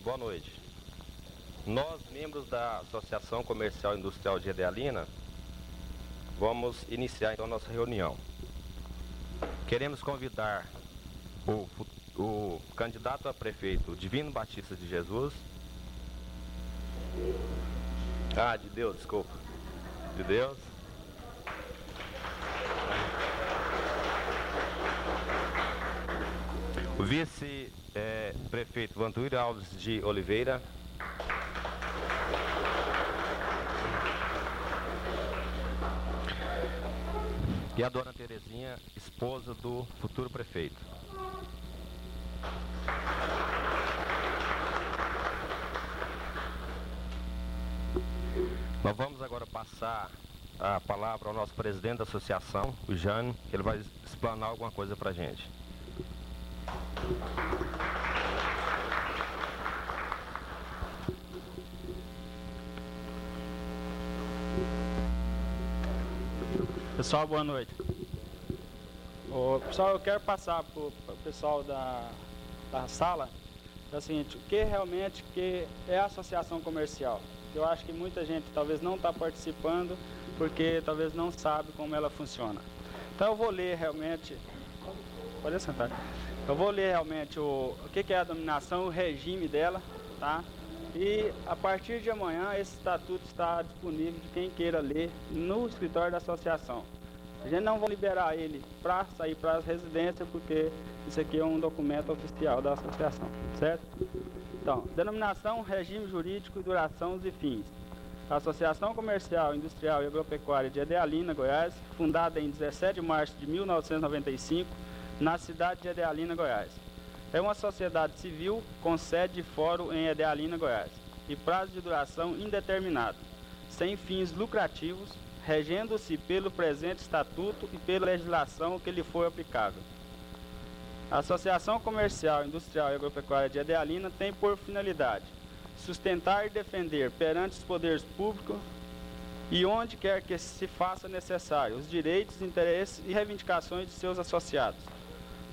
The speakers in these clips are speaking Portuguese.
Boa noite. Nós, membros da Associação Comercial e Industrial de Edealina, vamos iniciar então a nossa reunião. Queremos convidar o candidato a prefeito Divino Batista de Jesus. De Deus, desculpa. De Deus. O vice-prefeito Vantuírio Alves de Oliveira. E a dona Terezinha, esposa do futuro prefeito. Nós vamos agora passar a palavra ao nosso presidente da associação, o Jânio, que ele vai explanar alguma coisa para a gente. Pessoal, boa noite. Pessoal, eu quero passar para o pessoal da sala o seguinte: o que realmente que é a associação comercial? Eu acho que muita gente talvez não está participando porque talvez não sabe como ela funciona. Então eu vou ler realmente, pode sentar. Eu vou ler realmente o que é a denominação, o regime dela, tá? E a partir de amanhã esse estatuto está disponível de quem queira ler no escritório da associação. A gente não vai liberar ele para sair para as residências, porque isso aqui é um documento oficial da associação, certo? Então, denominação, regime jurídico, duração e fins. A Associação Comercial, Industrial e Agropecuária de Edealina, Goiás, fundada em 17 de março de 1995, na cidade de Edealina, Goiás. É uma sociedade civil com sede e fórum em Edealina, Goiás, e prazo de duração indeterminado, sem fins lucrativos, regendo-se pelo presente estatuto e pela legislação que lhe for aplicável. A Associação Comercial, Industrial e Agropecuária de Edealina tem por finalidade sustentar e defender perante os poderes públicos e onde quer que se faça necessário os direitos, interesses e reivindicações de seus associados.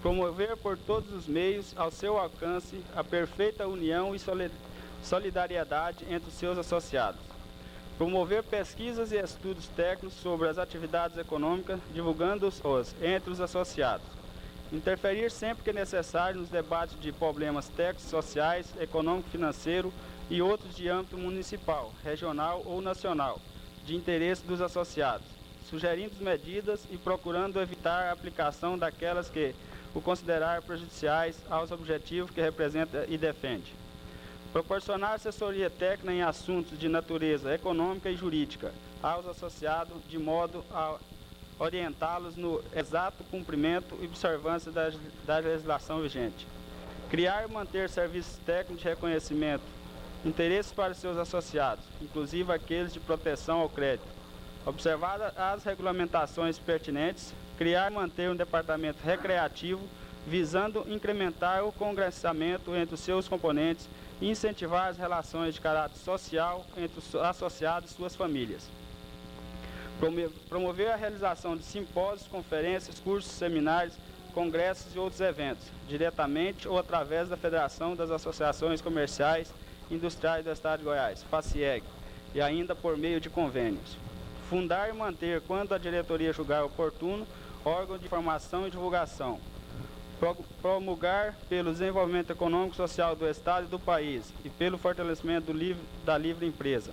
Promover por todos os meios ao seu alcance a perfeita união e solidariedade entre os seus associados. Promover pesquisas e estudos técnicos sobre as atividades econômicas, divulgando-os entre os associados. Interferir sempre que necessário nos debates de problemas técnicos, sociais, econômico-financeiro e outros de âmbito municipal, regional ou nacional, de interesse dos associados, sugerindo medidas e procurando evitar a aplicação daquelas que o considerar prejudiciais aos objetivos que representa e defende. Proporcionar assessoria técnica em assuntos de natureza econômica e jurídica aos associados, de modo a orientá-los no exato cumprimento e observância da legislação vigente. Criar e manter serviços técnicos de reconhecimento, interesses para seus associados, inclusive aqueles de proteção ao crédito. Observar as regulamentações pertinentes, criar e manter um departamento recreativo, visando incrementar o congressamento entre os seus componentes e incentivar as relações de caráter social entre os associados e suas famílias. Promover a realização de simpósios, conferências, cursos, seminários, congressos e outros eventos, diretamente ou através da Federação das Associações Comerciais e Industriais do Estado de Goiás, FACIEG, e ainda por meio de convênios. Fundar e manter, quando a diretoria julgar oportuno, órgão de informação e divulgação. Promulgar pelo desenvolvimento econômico e social do Estado e do país e pelo fortalecimento da livre empresa.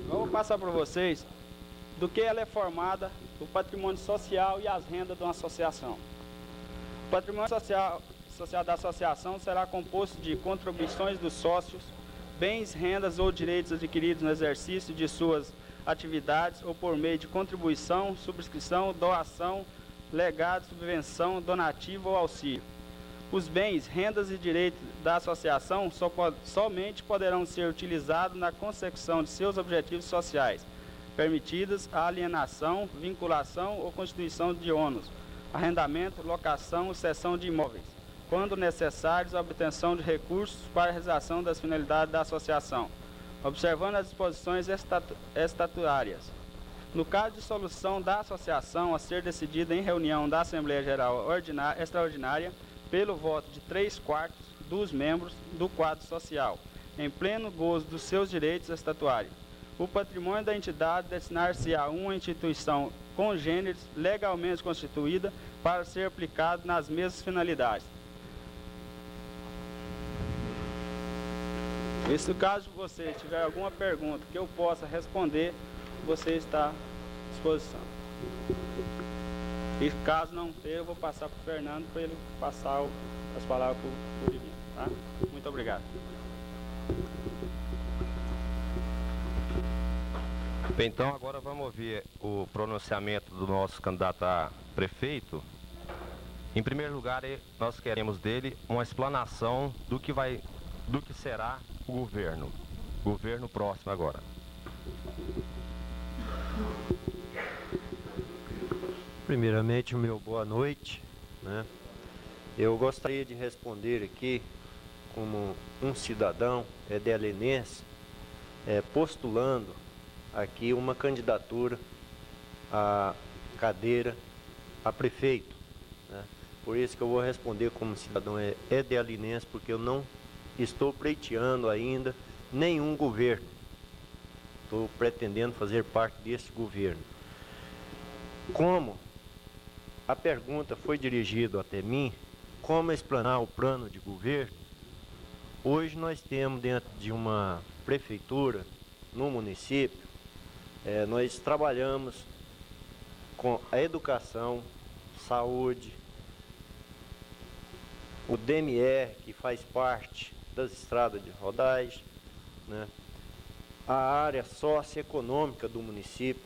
Eu vou passar para vocês do que ela é formada, o patrimônio social e as rendas de uma associação. O patrimônio social da associação será composto de contribuições dos sócios, bens, rendas ou direitos adquiridos no exercício de suas atividades ou por meio de contribuição, subscrição, doação, legado, subvenção, donativo ou auxílio. Os bens, rendas e direitos da associação somente poderão ser utilizados na consecução de seus objetivos sociais, permitidas a alienação, vinculação ou constituição de ônus, arrendamento, locação e cessão de imóveis, quando necessários a obtenção de recursos para a realização das finalidades da associação, observando as disposições estatutárias. No caso de solução da associação a ser decidida em reunião da Assembleia Geral Extraordinária, pelo voto de 3/4 dos membros do quadro social, em pleno gozo dos seus direitos estatutários, o patrimônio da entidade destinar-se a uma instituição congêneres legalmente constituída para ser aplicado nas mesmas finalidades. E se no caso de você tiver alguma pergunta que eu possa responder, você está à disposição. E caso não ter, eu vou passar para o Fernando para ele passar as palavras para o Divino. Tá? Muito obrigado. Bem, então agora vamos ouvir o pronunciamento do nosso candidato a prefeito. Em primeiro lugar, nós queremos dele uma explanação do que será o governo próximo agora. Primeiramente, o meu boa noite, né? Eu gostaria de responder aqui como um cidadão edealinense, postulando aqui uma candidatura à cadeira a prefeito, né? Por isso que eu vou responder como cidadão edealinense, porque eu não estou pleiteando ainda nenhum governo. Estou pretendendo fazer parte desse governo. Como a pergunta foi dirigida até mim, como explanar o plano de governo, hoje nós temos dentro de uma prefeitura, no município, nós trabalhamos com a educação, saúde, o DMR, que faz parte das estradas de rodagem, né? A área socioeconômica do município,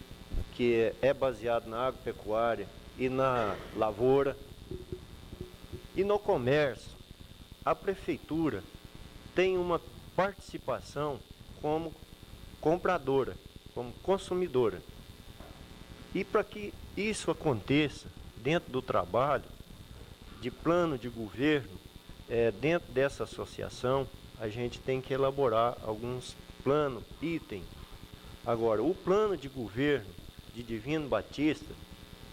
que é baseado na agropecuária e na lavoura. E no comércio, a prefeitura tem uma participação como compradora, como consumidora. E para que isso aconteça dentro do trabalho de plano de governo, dentro dessa associação, a gente tem que elaborar alguns planos, itens. Agora, o plano de governo de Divino Batista,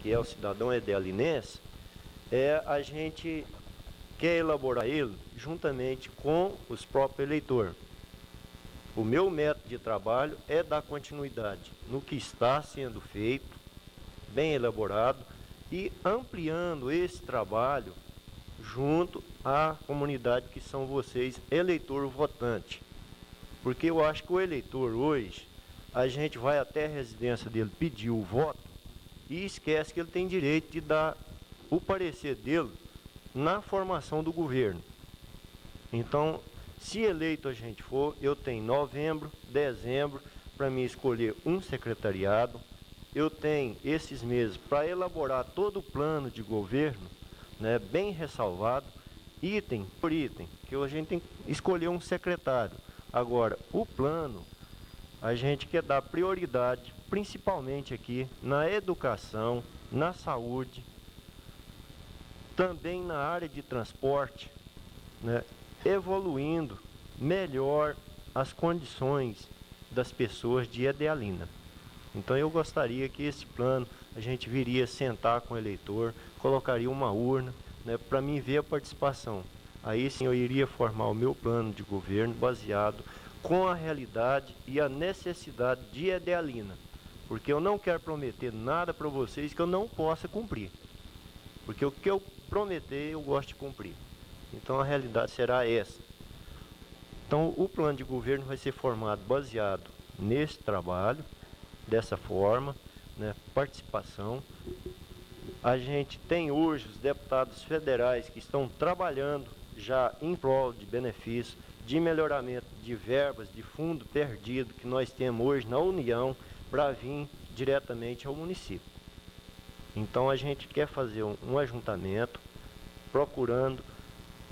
que é o cidadão edealinense, a gente quer elaborar ele juntamente com os próprios eleitores. O meu método de trabalho é dar continuidade no que está sendo feito, bem elaborado, e ampliando esse trabalho junto à comunidade que são vocês, eleitor votante. Porque eu acho que o eleitor hoje, a gente vai até a residência dele pedir o voto e esquece que ele tem direito de dar o parecer dele na formação do governo. Então, se eleito a gente for, eu tenho novembro, dezembro, para mim escolher um secretariado. Eu tenho esses meses para elaborar todo o plano de governo, né, bem ressalvado, item por item, que a gente tem que escolher um secretário. Agora, o plano, a gente quer dar prioridade, principalmente aqui, na educação, na saúde, também na área de transporte, né, evoluindo melhor as condições das pessoas de Edealina. Então eu gostaria que esse plano, a gente viria sentar com o eleitor, colocaria uma urna, né, para mim ver a participação. Aí sim eu iria formar o meu plano de governo baseado com a realidade e a necessidade de Edealina. Porque eu não quero prometer nada para vocês que eu não possa cumprir. Porque o que eu prometer, eu gosto de cumprir. Então a realidade será essa. Então o plano de governo vai ser formado baseado nesse trabalho, dessa forma, né, participação. A gente tem hoje os deputados federais que estão trabalhando já em prol de benefício, de melhoramento de verbas, de fundo perdido que nós temos hoje na União para vir diretamente ao município. Então a gente quer fazer um ajuntamento procurando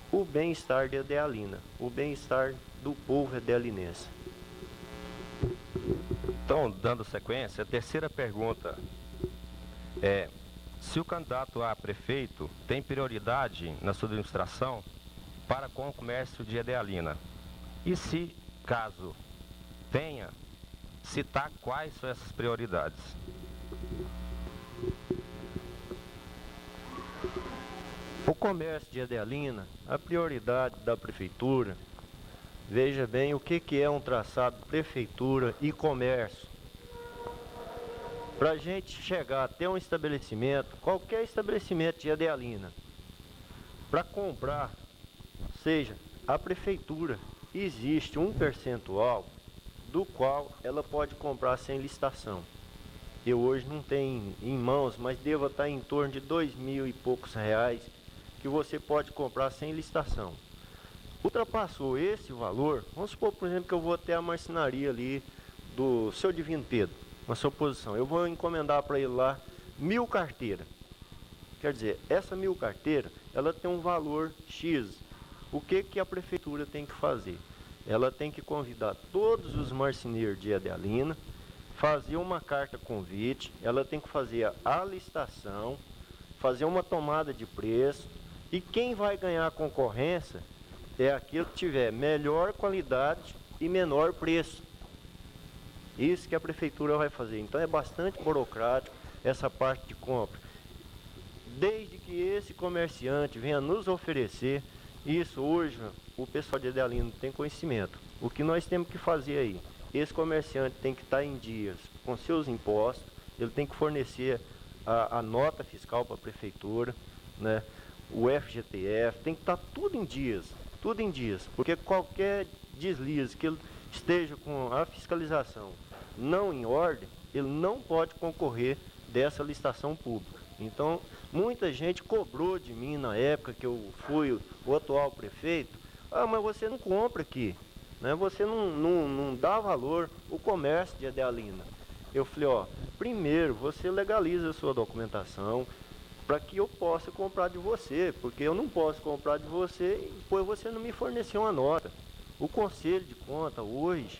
o bem-estar de Edealina, o bem-estar do povo edealinense. Então, dando sequência, a terceira pergunta é: se o candidato a prefeito tem prioridade na sua administração para com o comércio de Edealina? E se, caso venha citar quais são essas prioridades. O comércio de Edealina, a prioridade da prefeitura, veja bem o que é um traçado prefeitura e comércio. Para a gente chegar até um estabelecimento, qualquer estabelecimento de Edealina, para comprar, seja a prefeitura, existe um percentual do qual ela pode comprar sem licitação. Eu hoje não tenho em mãos, mas deva estar em torno de R$2.000 e poucos que você pode comprar sem licitação. Ultrapassou esse valor, vamos supor, por exemplo, que eu vou até a marcenaria ali do seu Divino Pedro, na sua posição. Eu vou encomendar para ele lá 1.000 carteiras. Quer dizer, essa 1.000 carteiras, ela tem um valor X. O que a prefeitura tem que fazer? Ela tem que convidar todos os marceneiros de Edealina, fazer uma carta convite, ela tem que fazer a licitação, fazer uma tomada de preço, e quem vai ganhar a concorrência é aquele que tiver melhor qualidade e menor preço. Isso que a prefeitura vai fazer. Então é bastante burocrático essa parte de compra. Desde que esse comerciante venha nos oferecer, isso hoje o pessoal de Edealina tem conhecimento. O que nós temos que fazer aí? Esse comerciante tem que estar em dias com seus impostos, ele tem que fornecer a nota fiscal para a prefeitura, né? O FGTF, tem que estar tudo em dias, porque qualquer deslize que ele esteja com a fiscalização não em ordem, ele não pode concorrer dessa licitação pública. Então, muita gente cobrou de mim na época que eu fui o atual prefeito, mas você não compra aqui, né? Você não dá valor ao comércio de Edealina. Eu falei, primeiro você legaliza a sua documentação, para que eu possa comprar de você, porque eu não posso comprar de você e depois você não me forneceu uma nota. O Conselho de Contas hoje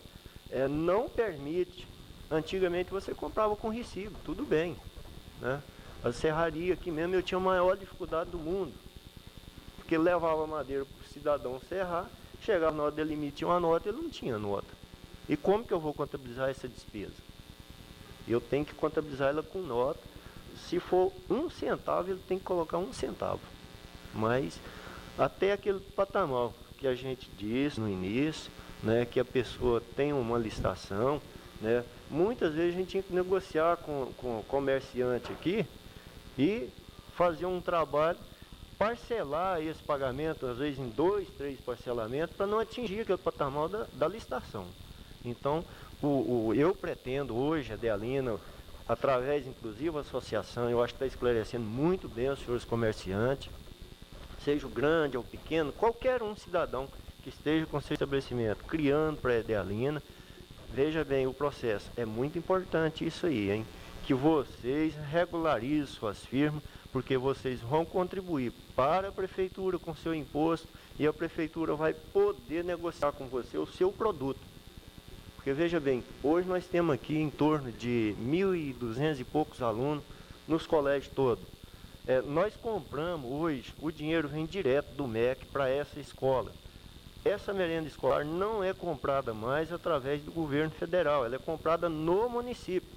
não permite. Antigamente você comprava com recibo, tudo bem, né? A serraria aqui mesmo eu tinha a maior dificuldade do mundo, porque levava madeira para o cidadão serrar, chegava na hora dele emitir uma nota, ele não tinha nota. E como que eu vou contabilizar essa despesa? Eu tenho que contabilizar ela com nota. Se for 1 centavo, ele tem que colocar 1 centavo. Mas até aquele patamar que a gente disse no início, né, que a pessoa tem uma licitação, né, muitas vezes a gente tinha que negociar com o comerciante aqui e fazer um trabalho, parcelar esse pagamento, às vezes em 2, 3 parcelamentos, para não atingir aquele patamar da licitação. Então, eu pretendo hoje, a Edealina, através inclusive da associação, eu acho que está esclarecendo muito bem os senhores comerciantes, seja o grande ou o pequeno, qualquer um cidadão que esteja com seu estabelecimento criando para a Edealina, veja bem o processo. É muito importante isso aí, hein? Que vocês regularizem suas firmas, porque vocês vão contribuir para a prefeitura com seu imposto e a prefeitura vai poder negociar com você o seu produto. Porque veja bem, hoje nós temos aqui em torno de 1.200 e poucos alunos nos colégios todos. Nós compramos hoje, o dinheiro vem direto do MEC para essa escola. Essa merenda escolar não é comprada mais através do governo federal, ela é comprada no município.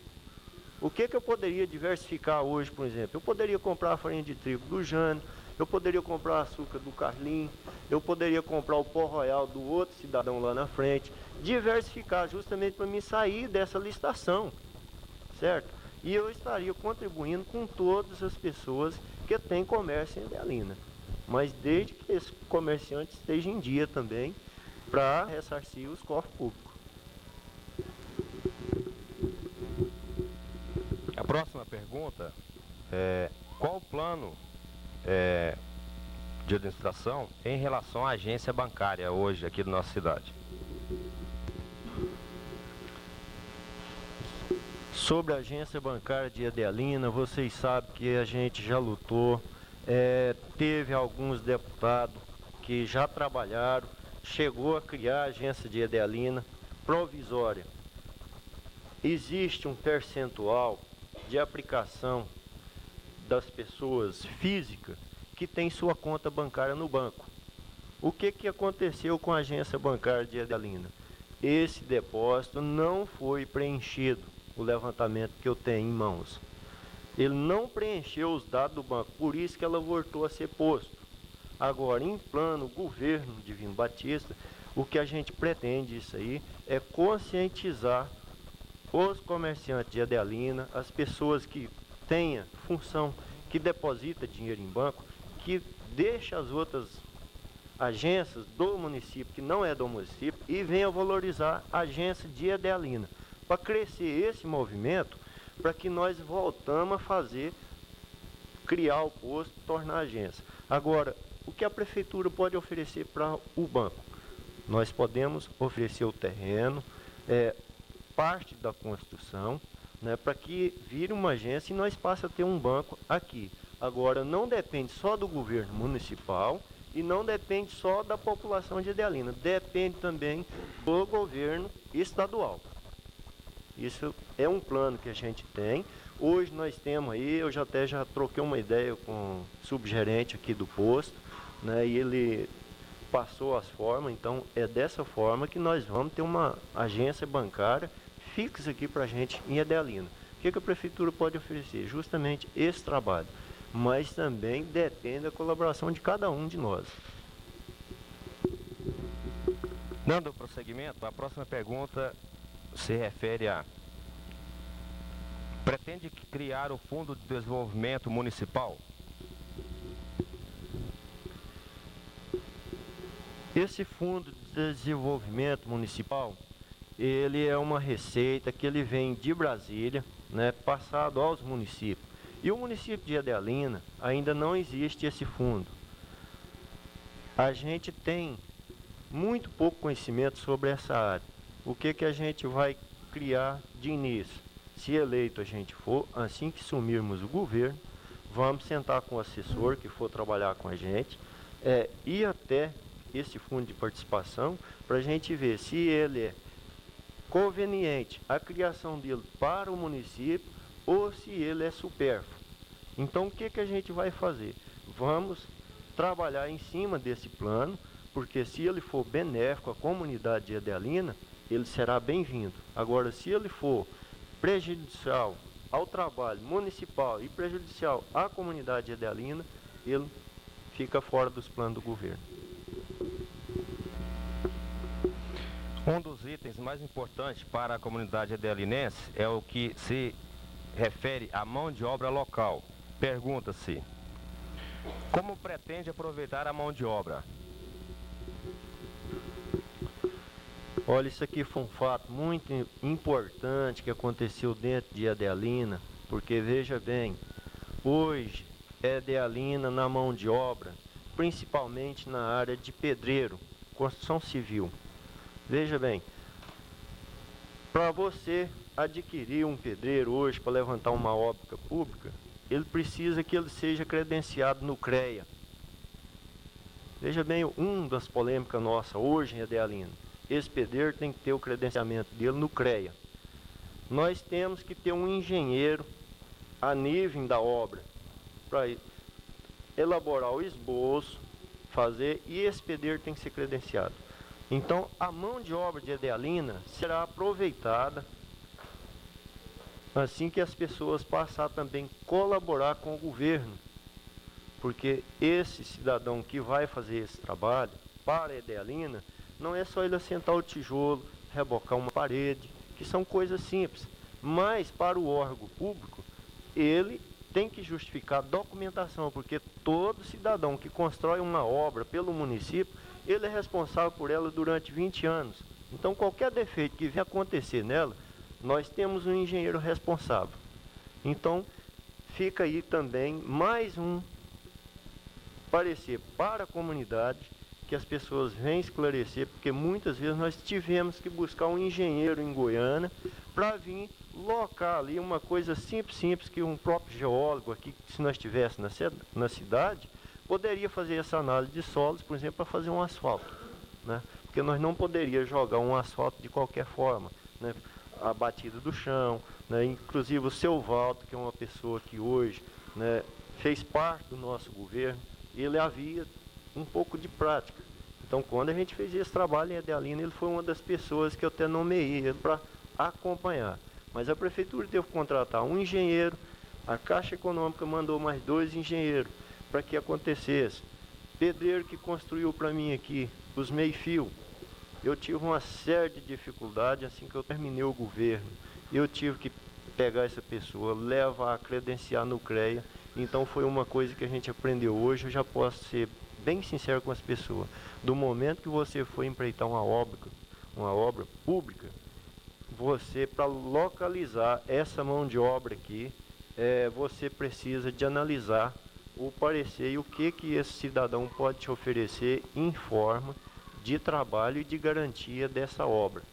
O que eu poderia diversificar hoje, por exemplo? Eu poderia comprar a farinha de trigo do Jânio, eu poderia comprar açúcar do Carlinho, eu poderia comprar o pó royal do outro cidadão lá na frente, diversificar justamente para me sair dessa licitação, certo? E eu estaria contribuindo com todas as pessoas que têm comércio em Edealina, mas desde que esse comerciante esteja em dia também para ressarcir os cofres públicos. A próxima pergunta é: qual o plano de administração em relação à agência bancária hoje aqui da nossa cidade? Sobre a agência bancária de Edealina, vocês sabem que a gente já lutou, teve alguns deputados que já trabalharam, chegou a criar a agência de Edealina provisória. Existe um percentual de aplicação das pessoas físicas que tem sua conta bancária no banco. O que aconteceu com a agência bancária de Edealina? esse depósito não foi preenchido, o levantamento que eu tenho em mãos. Ele não preencheu os dados do banco, por isso que ela voltou a ser posto. Agora, em plano governo Divino Batista, o que a gente pretende isso aí é conscientizar os comerciantes de Adelina, as pessoas que tenham função, que deposita dinheiro em banco, que deixa as outras agências do município, que não é do município, e venha valorizar a agência de Adelina, para crescer esse movimento, para que nós voltamos a fazer, criar o posto, tornar a agência. Agora, o que a prefeitura pode oferecer para o banco? Nós podemos oferecer o terreno, parte da construção, né, para que vire uma agência e nós passemos a ter um banco aqui. Agora, não depende só do governo municipal e não depende só da população de Adelina, depende também do governo estadual. Isso é um plano que a gente tem. Hoje nós temos aí, eu já troquei uma ideia com o subgerente aqui do posto, né, e ele passou as formas, então é dessa forma que nós vamos ter uma agência bancária fixa aqui para a gente em Adelina. O que a prefeitura pode oferecer? Justamente esse trabalho, mas também depende da colaboração de cada um de nós. Dando prosseguimento, a próxima pergunta se refere a: pretende criar o Fundo de Desenvolvimento Municipal? Esse Fundo de Desenvolvimento Municipal, ele é uma receita que ele vem de Brasília, né, passado aos municípios. E o município de Adelina ainda não existe esse fundo. A gente tem muito pouco conhecimento sobre essa área. O que a gente vai criar de início? Se eleito a gente for, assim que sumirmos o governo, vamos sentar com o assessor que for trabalhar com a gente, ir até esse fundo de participação para a gente ver se ele é conveniente a criação dele para o município ou se ele é supérfluo. Então o que a gente vai fazer? Vamos trabalhar em cima desse plano, porque se ele for benéfico à comunidade de Adelina, ele será bem-vindo. Agora, se ele for prejudicial ao trabalho municipal e prejudicial à comunidade de Adelina, ele fica fora dos planos do governo. Um dos itens mais importantes para a comunidade adelinense é o que se refere à mão de obra local. Pergunta-se: como pretende aproveitar a mão de obra? Olha, isso aqui foi um fato muito importante que aconteceu dentro de Adelina, porque veja bem, hoje Adelina na mão de obra, principalmente na área de pedreiro, construção civil. Veja bem, para você adquirir um pedreiro hoje para levantar uma obra pública, ele precisa que ele seja credenciado no CREA. Veja bem, uma das polêmicas nossas hoje em Adelina, esse pedreiro tem que ter o credenciamento dele no CREA. Nós temos que ter um engenheiro a nível da obra para elaborar o esboço, fazer, e esse pedreiro tem que ser credenciado. Então, a mão de obra de Adelina será aproveitada assim que as pessoas passarem também a colaborar com o governo. Porque esse cidadão que vai fazer esse trabalho para Adelina, não é só ele assentar o tijolo, rebocar uma parede, que são coisas simples. Mas para o órgão público, ele tem que justificar documentação, porque todo cidadão que constrói uma obra pelo município, ele é responsável por ela durante 20 anos. Então, qualquer defeito que venha acontecer nela, nós temos um engenheiro responsável. Então, fica aí também mais um parecer para a comunidade, que as pessoas venham esclarecer, porque muitas vezes nós tivemos que buscar um engenheiro em Goiânia para vir locar ali uma coisa simples, que um próprio geólogo aqui, se nós estivéssemos na cidade, poderia fazer essa análise de solos, por exemplo, para fazer um asfalto, né? Porque nós não poderíamos jogar um asfalto de qualquer forma, né? A batida do chão, né? Inclusive o seu Valdo, que é uma pessoa que hoje, né, fez parte do nosso governo, ele havia um pouco de prática. Então, quando a gente fez esse trabalho em Edealina, ele foi uma das pessoas que eu até nomeei para acompanhar. Mas a prefeitura teve que contratar um engenheiro, a Caixa Econômica mandou mais 2 engenheiros para que acontecesse. Pedreiro que construiu para mim aqui os meio-fio. Eu tive uma série de dificuldades assim que eu terminei o governo. Eu tive que pegar essa pessoa, levar, credenciar no CREA. Então foi uma coisa que a gente aprendeu hoje. Eu já posso ser bem sincero com as pessoas. Do momento que você for empreitar uma obra pública, você, para localizar essa mão de obra aqui, você precisa de analisar o parecer e o que esse cidadão pode te oferecer em forma de trabalho e de garantia dessa obra.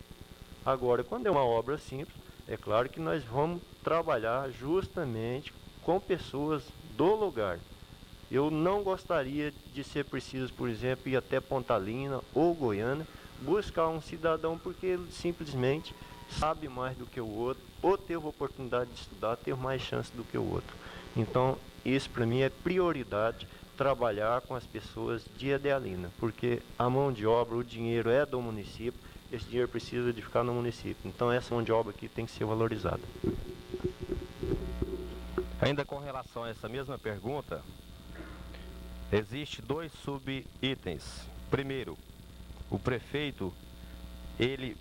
Agora, quando é uma obra simples, é claro que nós vamos trabalhar justamente com pessoas do lugar. Eu não gostaria de ser preciso, por exemplo, ir até Pontalina ou Goiânia, buscar um cidadão porque ele simplesmente sabe mais do que o outro, ou teve a oportunidade de estudar, ter mais chance do que o outro. Então, isso para mim é prioridade, trabalhar com as pessoas de Edealina, porque a mão de obra, o dinheiro é do município, esse dinheiro precisa de ficar no município. Então, essa mão de obra aqui tem que ser valorizada. Ainda com relação a essa mesma pergunta, existe 2 subitens. Primeiro, o prefeito, ele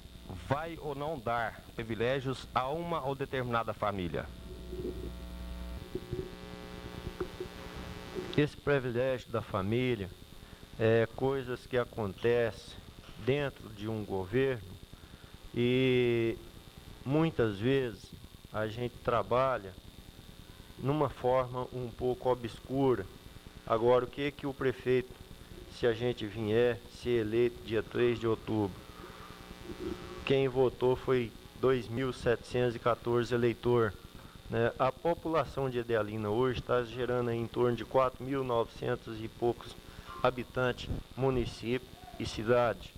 vai ou não dar privilégios a uma ou determinada família? Esse privilégio da família é coisas que acontecem dentro de um governo e muitas vezes a gente trabalha numa forma um pouco obscura. Agora, o que o prefeito, se a gente vier ser eleito dia 3 de outubro, quem votou foi 2.714 eleitores. Né? A população de Edealina hoje está gerando em torno de 4.900 e poucos habitantes, município e cidade.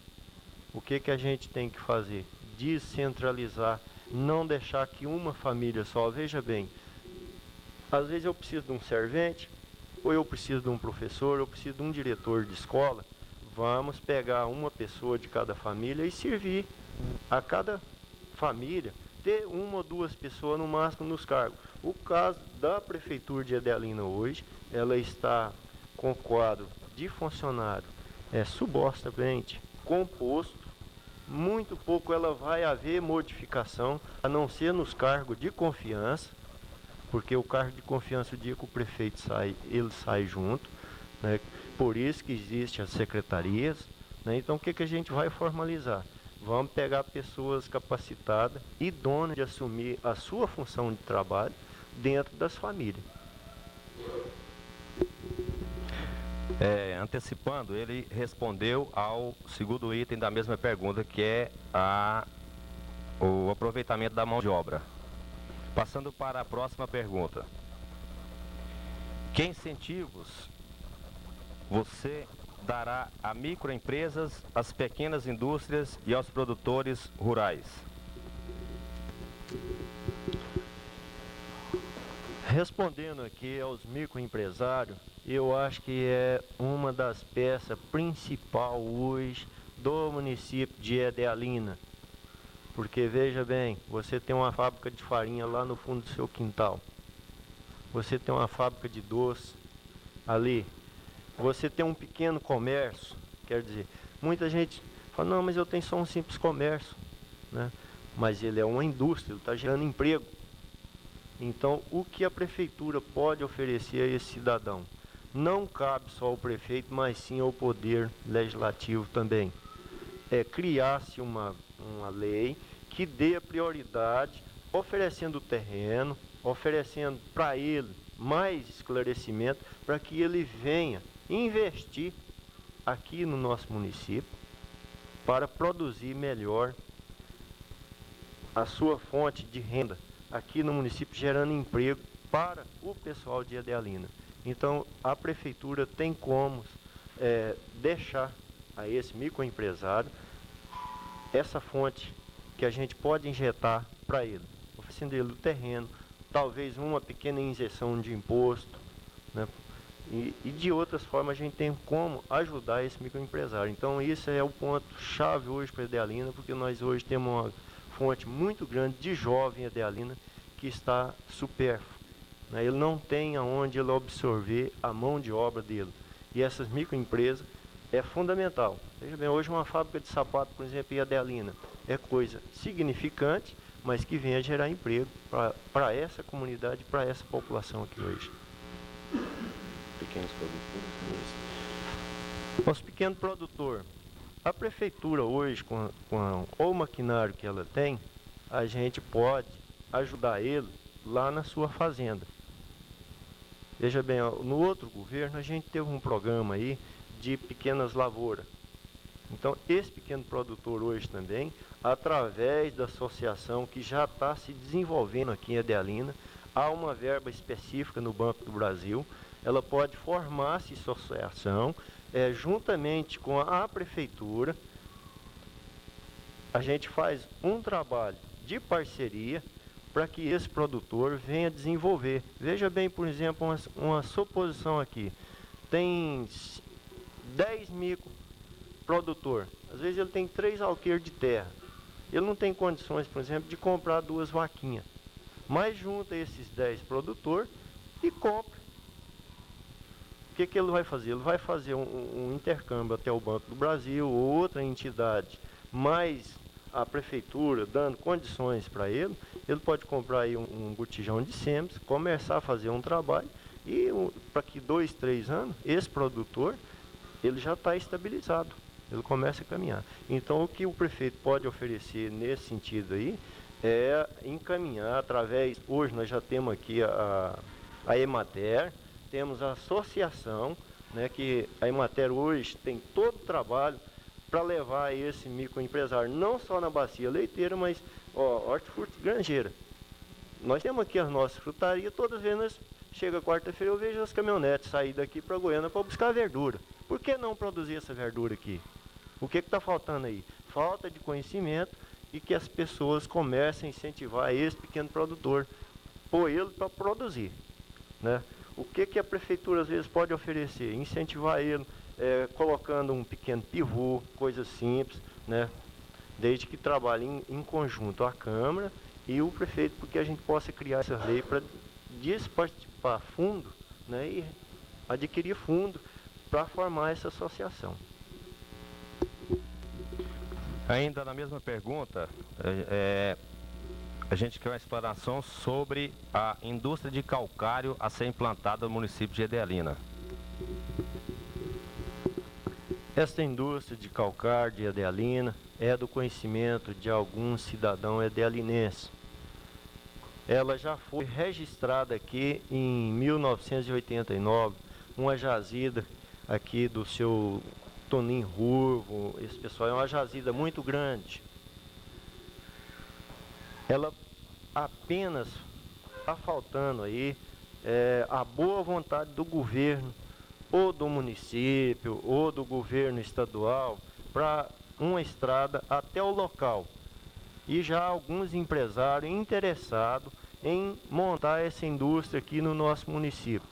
O que a gente tem que fazer? Descentralizar, não deixar que uma família só. Veja bem, às vezes eu preciso de um servente, ou eu preciso de um professor, eu preciso de um diretor de escola. Vamos pegar uma pessoa de cada família e servir a cada família, ter 1 ou 2 pessoas no máximo nos cargos. O caso da Prefeitura de Edealina hoje, ela está com quadro de funcionário supostamente composto, muito pouco ela vai haver modificação, a não ser nos cargos de confiança, porque o cargo de confiança, o dia que o prefeito sai, ele sai junto, né? Por isso que existem as secretarias, né? Então o que a gente vai formalizar? Vamos pegar pessoas capacitadas, idôneas de assumir a sua função de trabalho dentro das famílias. Antecipando, ele respondeu ao segundo item da mesma pergunta, que é o aproveitamento da mão de obra. Passando para a próxima pergunta. Que incentivos você dará a microempresas, às pequenas indústrias e aos produtores rurais? Respondendo aqui aos microempresários, eu acho que é uma das peças principais hoje do município de Edealina. Porque veja bem, você tem uma fábrica de farinha lá no fundo do seu quintal. Você tem uma fábrica de doce ali. Você tem um pequeno comércio, quer dizer, muita gente fala, não, mas eu tenho só um simples comércio, né? Mas ele é uma indústria, ele está gerando emprego. Então, o que a prefeitura pode oferecer a esse cidadão? Não cabe só ao prefeito, mas sim ao poder legislativo também. Criar-se uma lei que dê prioridade, oferecendo terreno, oferecendo para ele mais esclarecimento, para que ele venha investir aqui no nosso município para produzir melhor a sua fonte de renda aqui no município, gerando emprego para o pessoal de Edealina. Então, a prefeitura tem como deixar a esse microempresário essa fonte que a gente pode injetar para ele, oferecendo ele o terreno, talvez uma pequena injeção de imposto, né? E de outras formas a gente tem como ajudar esse microempresário. Então isso é o ponto chave hoje para a Edealina, porque nós hoje temos uma fonte muito grande de jovem Edealina que está supérfluo, né? Ele não tem aonde ele absorver a mão de obra dele. E essas microempresas é fundamental. Veja bem, hoje uma fábrica de sapato, por exemplo, em Edealina, é coisa significante, mas que vem a gerar emprego para essa comunidade, para essa população aqui hoje. Pequenos produtores. Nosso pequeno produtor, a prefeitura hoje, com o maquinário que ela tem, a gente pode ajudar ele lá na sua fazenda. Veja bem, no outro governo a gente teve um programa aí de pequenas lavouras. Então esse pequeno produtor hoje também, através da associação que já está se desenvolvendo aqui em Edealina, há uma verba específica no Banco do Brasil, ela pode formar-se associação, juntamente com a prefeitura, a gente faz um trabalho de parceria para que esse produtor venha desenvolver. Veja bem, por exemplo, uma suposição aqui. Tem 10 microprodutor. Às vezes ele tem 3 alqueires de terra. Ele não tem condições, por exemplo, de comprar 2 vaquinhas. Mas junta esses 10 produtores e compra. O que ele vai fazer? Ele vai fazer um intercâmbio até o Banco do Brasil ou outra entidade, mais a prefeitura dando condições para ele, ele pode comprar aí um botijão de sêmen, começar a fazer um trabalho e para que 2, 3 anos, esse produtor, ele já está estabilizado, ele começa a caminhar. Então o que o prefeito pode oferecer nesse sentido aí, é encaminhar através, hoje nós já temos aqui a Emater, temos a associação, né, que a Emater hoje tem todo o trabalho para levar esse microempresário, não só na bacia leiteira, mas hortifruti granjeira. Nós temos aqui as nossas frutarias, todas as vezes chega quarta-feira eu vejo as caminhonetes sair daqui para Goiânia para buscar verdura. Por que não produzir essa verdura aqui? O que está faltando aí? Falta de conhecimento e que as pessoas comecem a incentivar esse pequeno produtor, pôr ele para produzir, né? O que a prefeitura às vezes pode oferecer? Incentivar ele, colocando um pequeno pivô, coisa simples, né? Desde que trabalhe em conjunto a Câmara e o prefeito, porque a gente possa criar essa lei para participar fundo, né? E adquirir fundo para formar essa associação. Ainda na mesma pergunta, a gente quer uma explanação sobre a indústria de calcário a ser implantada no município de Edealina. Esta indústria de calcário de Edealina é do conhecimento de alguns cidadãos edealinenses. Ela já foi registrada aqui em 1989, uma jazida aqui do seu Toninho Rurvo, esse pessoal, é uma jazida muito grande. Ela apenas está faltando aí a boa vontade do governo, ou do município, ou do governo estadual, para uma estrada até o local. E já alguns empresários interessados em montar essa indústria aqui no nosso município.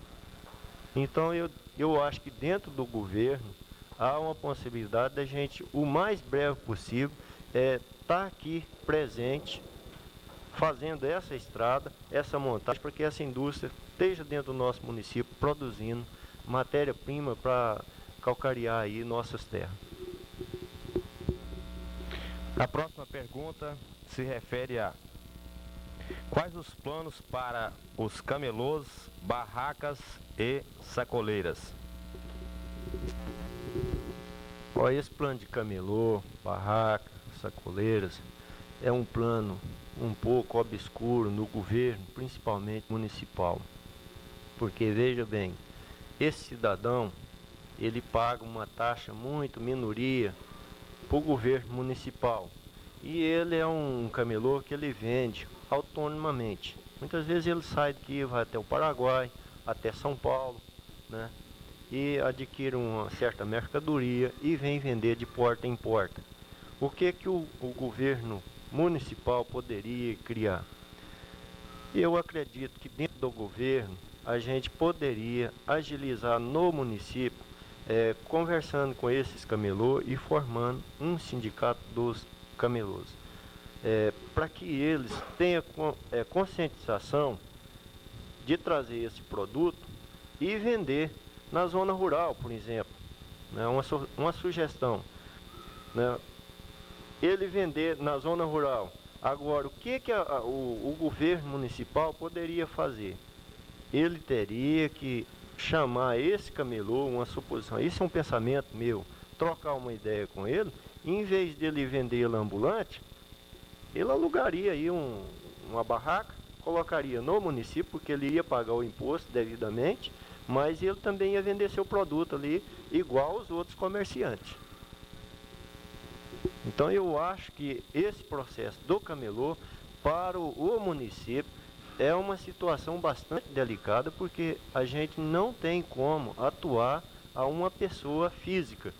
Então eu acho que dentro do governo há uma possibilidade da gente, o mais breve possível, estar aqui presente, fazendo essa estrada, essa montagem, para que essa indústria esteja dentro do nosso município produzindo matéria-prima para calcarear aí nossas terras. A próxima pergunta se refere a quais os planos para os camelôs, barracas e sacoleiras? Esse plano de camelô, barraca, sacoleiras, é um plano um pouco obscuro no governo, principalmente municipal. Porque, veja bem, esse cidadão, ele paga uma taxa muito minoria para o governo municipal. E ele é um camelô que ele vende autonomamente. Muitas vezes ele sai daqui, vai até o Paraguai, até São Paulo, né? E adquire uma certa mercadoria e vem vender de porta em porta. O que o governo municipal poderia criar? Eu acredito que dentro do governo a gente poderia agilizar no município, conversando com esses camelôs e formando um sindicato dos camelôs, para que eles tenham conscientização de trazer esse produto e vender na zona rural, por exemplo, né? Uma sugestão, né? Ele vender na zona rural. Agora, o que o governo municipal poderia fazer? Ele teria que chamar esse camelô, uma suposição, isso é um pensamento meu, trocar uma ideia com ele, e em vez dele vender ele ambulante, ele alugaria aí uma barraca, colocaria no município, porque ele ia pagar o imposto devidamente, mas ele também ia vender seu produto ali, igual aos outros comerciantes. Então eu acho que esse processo do camelô para o município é uma situação bastante delicada, porque a gente não tem como atuar a uma pessoa física,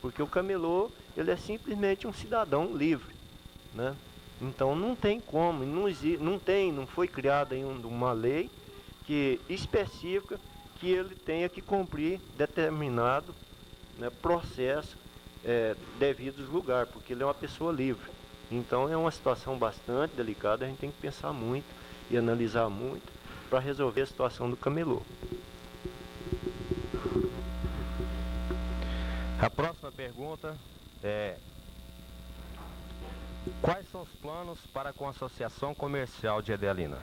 porque o camelô ele é simplesmente um cidadão livre, né? Então não tem como, não foi criada ainda uma lei específica que ele tenha que cumprir determinado, né, processo devido ao lugar, porque ele é uma pessoa livre. Então é uma situação bastante delicada, a gente tem que pensar muito e analisar muito para resolver a situação do camelô. A próxima pergunta é: quais são os planos para com a Associação Comercial de Edealina?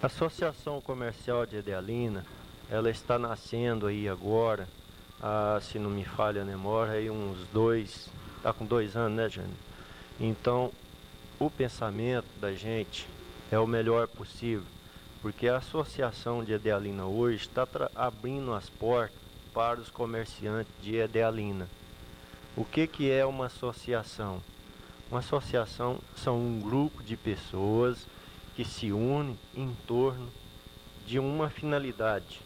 A Associação Comercial de Edealina, ela está nascendo aí agora, se não me falha a memória, aí está com 2 anos, né, Jânio? Então, o pensamento da gente é o melhor possível, porque a Associação de Edealina hoje está abrindo as portas para os comerciantes de Edealina. O que é uma associação? Uma associação são um grupo de pessoas que se unem em torno de uma finalidade.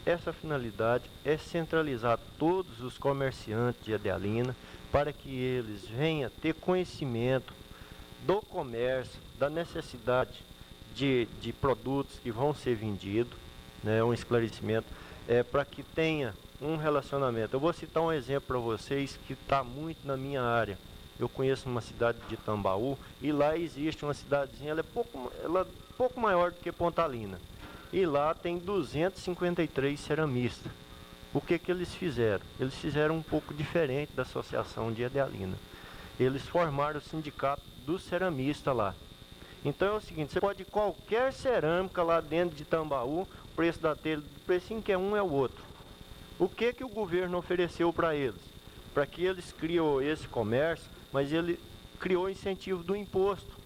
Essa finalidade é centralizar todos os comerciantes de Edealina para que eles venham ter conhecimento do comércio, da necessidade de produtos que vão ser vendidos, né, um esclarecimento, para que tenha um relacionamento. Eu vou citar um exemplo para vocês que está muito na minha área. Eu conheço uma cidade de Tambaú e lá existe uma cidadezinha, ela é pouco maior do que Pontalina. E lá tem 253 ceramistas. O que eles fizeram? Eles fizeram um pouco diferente da Associação de Edealina. Eles formaram o sindicato dos ceramistas lá. Então é o seguinte, você pode ir qualquer cerâmica lá dentro de Tambaú, o preço da telha, o precinho que é um é o outro. O que o governo ofereceu para eles? Para que eles criou esse comércio, mas ele criou o incentivo do imposto.